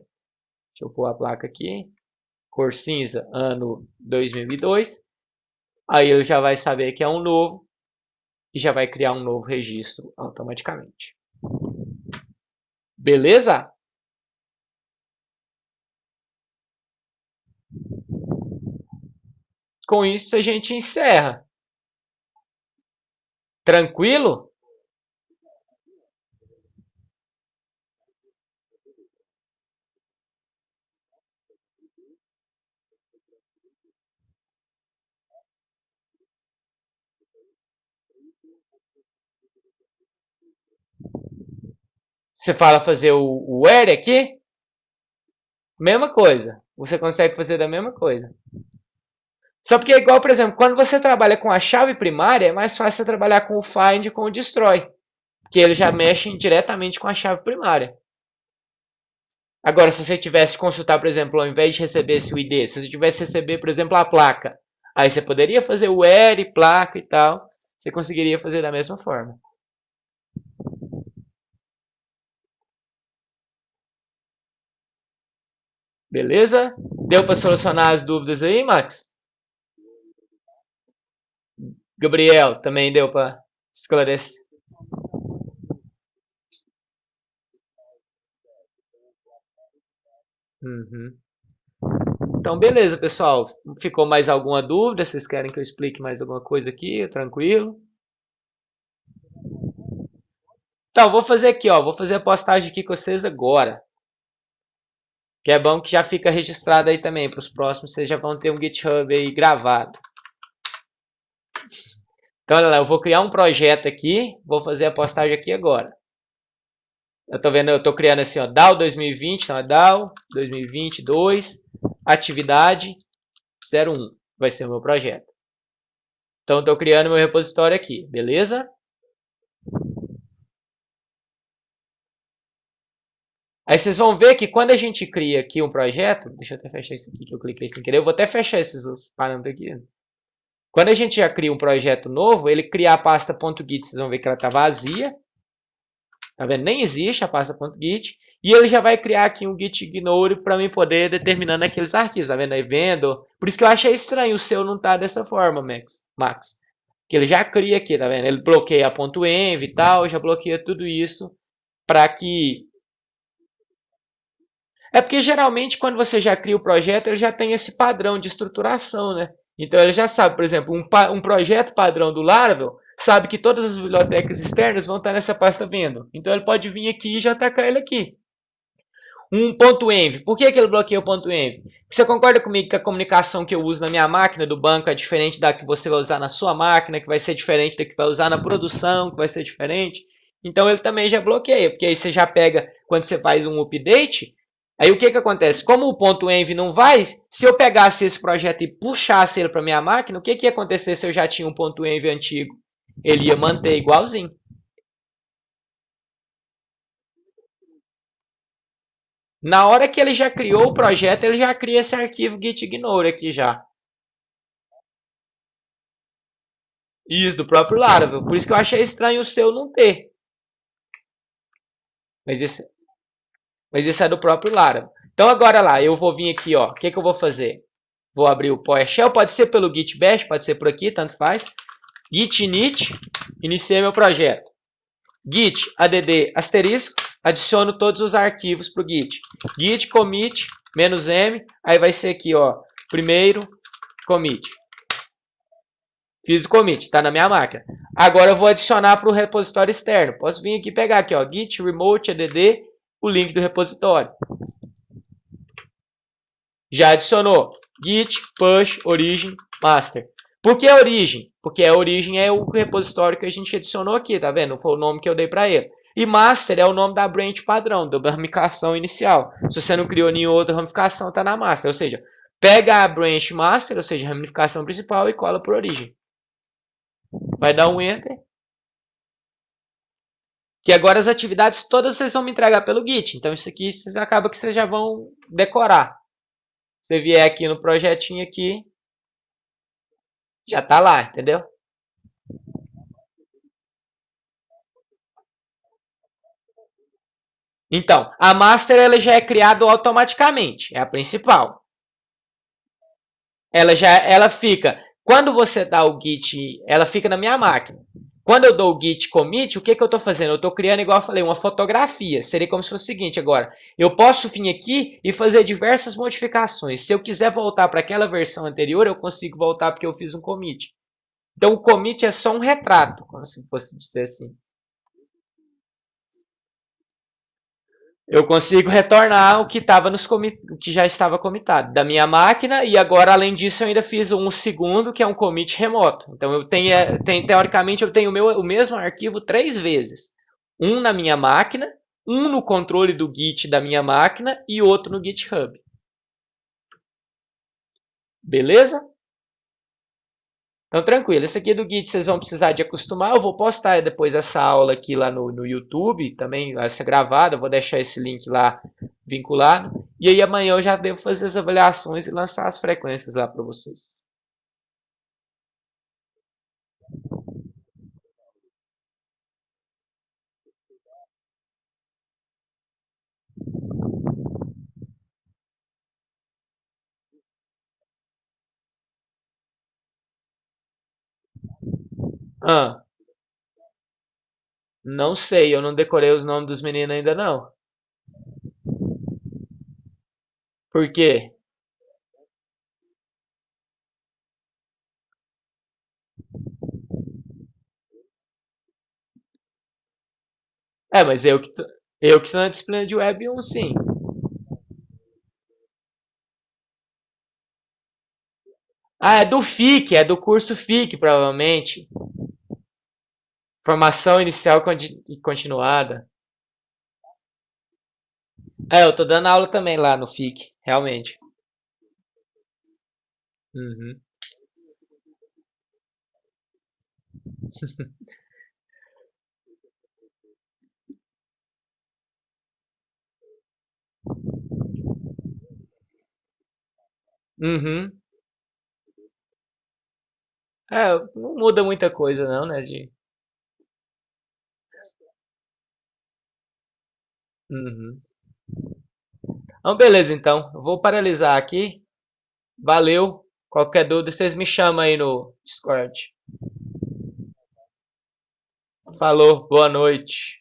Deixa eu pôr a placa aqui. Cor cinza, ano 2002. Aí ele já vai saber que é um novo e já vai criar um novo registro automaticamente. Beleza? Com isso a gente encerra. Tranquilo? Você fala fazer o where aqui? Mesma coisa. Você consegue fazer da mesma coisa. Só porque é igual, por exemplo, quando você trabalha com a chave primária, é mais fácil você trabalhar com o find e com o destroy. Porque eles já mexem diretamente com a chave primária. Agora, se você tivesse que consultar, por exemplo, ao invés de receber esse ID, se você tivesse que receber, por exemplo, a placa, aí você poderia fazer o where, placa e tal, você conseguiria fazer da mesma forma. Beleza? Deu para solucionar as dúvidas aí, Max? Gabriel, também deu para esclarecer? Uhum. Então, beleza, pessoal. Ficou mais alguma dúvida? Vocês querem que eu explique mais alguma coisa aqui? Tranquilo? Então, vou fazer aqui, ó. Vou fazer a postagem aqui com vocês agora. Que é bom que já fica registrado aí também. Para os próximos, vocês já vão ter um GitHub aí gravado. Então, olha lá, eu vou criar um projeto aqui. Vou fazer a postagem aqui agora. Eu tô vendo, eu tô criando assim, ó, DAO 2020, então é DAO 2022, atividade 01, vai ser o meu projeto. Então, eu tô criando meu repositório aqui, beleza? Aí vocês vão ver que quando a gente cria aqui um projeto, deixa eu até fechar isso aqui que eu cliquei sem querer, eu vou até fechar esses parâmetros aqui. Quando a gente já cria um projeto novo, ele cria a pasta .git, vocês vão ver que ela está vazia. Tá vendo? Nem existe a pasta .git. E ele já vai criar aqui um git ignore para mim poder determinando aqueles arquivos, tá vendo? Aí vendo. Por isso que eu achei estranho o seu não tá dessa forma, Max. Que ele já cria aqui, tá vendo? Ele bloqueia a .env e tal, já bloqueia tudo isso para que... É porque geralmente quando você já cria o projeto, ele já tem esse padrão de estruturação, né? Então ele já sabe, por exemplo, um projeto padrão do Laravel sabe que todas as bibliotecas externas vão estar nessa pasta vendo. Então ele pode vir aqui e já tacar ele aqui. Um .env. Por que ele bloqueia o .env? Você concorda comigo que a comunicação que eu uso na minha máquina do banco é diferente da que você vai usar na sua máquina, que vai ser diferente da que vai usar na produção, que vai ser diferente? Então ele também já bloqueia, porque aí você já pega, quando você faz um update, aí o que acontece? Como o .env não vai, se eu pegasse esse projeto e puxasse ele para minha máquina, o que ia acontecer se eu já tinha um .env antigo? Ele ia manter igualzinho. Na hora que ele já criou o projeto, ele já cria esse arquivo gitignore aqui já. Isso, do próprio Laravel. Por isso que eu achei estranho o seu não ter. Mas isso é do próprio Laravel. Então agora lá, eu vou vir aqui, ó. O que eu vou fazer? Vou abrir o PowerShell, pode ser pelo Git Bash, pode ser por aqui, tanto faz. Git init, iniciei meu projeto. Git add asterisco, adiciono todos os arquivos para o Git. Git commit, -m, aí vai ser aqui, ó, primeiro commit. Fiz o commit, está na minha máquina. Agora eu vou adicionar para o repositório externo. Posso vir aqui e pegar aqui, ó, git remote add, o link do repositório. Já adicionou. Git push origin master. Por que origin? Porque a origem é o repositório que a gente adicionou aqui, tá vendo? Foi o nome que eu dei para ele. E master é o nome da branch padrão, da ramificação inicial. Se você não criou nenhuma outra ramificação, está na master. Ou seja, pega a branch master, ou seja, a ramificação principal, e cola por origem. Vai dar um enter. Que agora as atividades todas vocês vão me entregar pelo Git. Então isso aqui vocês acaba que vocês já vão decorar. Você vier aqui no projetinho aqui, já tá lá, entendeu? Então, a master ela já é criada automaticamente, é a principal. Ela fica, quando você dá o git, ela fica na minha máquina. Quando eu dou o git commit, o que eu estou fazendo? Eu estou criando, igual eu falei, uma fotografia. Seria como se fosse o seguinte agora. Eu posso vir aqui e fazer diversas modificações. Se eu quiser voltar para aquela versão anterior, eu consigo voltar porque eu fiz um commit. Então, o commit é só um retrato, como se fosse dizer assim. Eu consigo retornar o que, o que já estava commitado da minha máquina, e agora, além disso, eu ainda fiz um segundo, que é um commit remoto. Então, teoricamente, eu tenho o mesmo arquivo 3 vezes. Um na minha máquina, um no controle do Git da minha máquina e outro no GitHub. Beleza? Então, tranquilo. Esse aqui do Git vocês vão precisar de acostumar. Eu vou postar depois essa aula aqui lá no YouTube, também vai ser gravada. Eu vou deixar esse link lá vinculado. E aí amanhã eu já devo fazer as avaliações e lançar as frequências lá para vocês. Ah, não sei, eu não decorei os nomes dos meninos ainda não. Por quê? É, mas eu que tô na disciplina de Web 1, sim. Ah, é do FIC, é do curso FIC, provavelmente. Formação inicial e continuada. É, eu tô dando aula também lá no FIC, realmente. Uhum. Uhum. É, não muda muita coisa não, né? Uhum. Então, beleza, então. Eu vou paralisar aqui. Valeu. Qualquer dúvida, vocês me chamam aí no Discord. Falou, boa noite.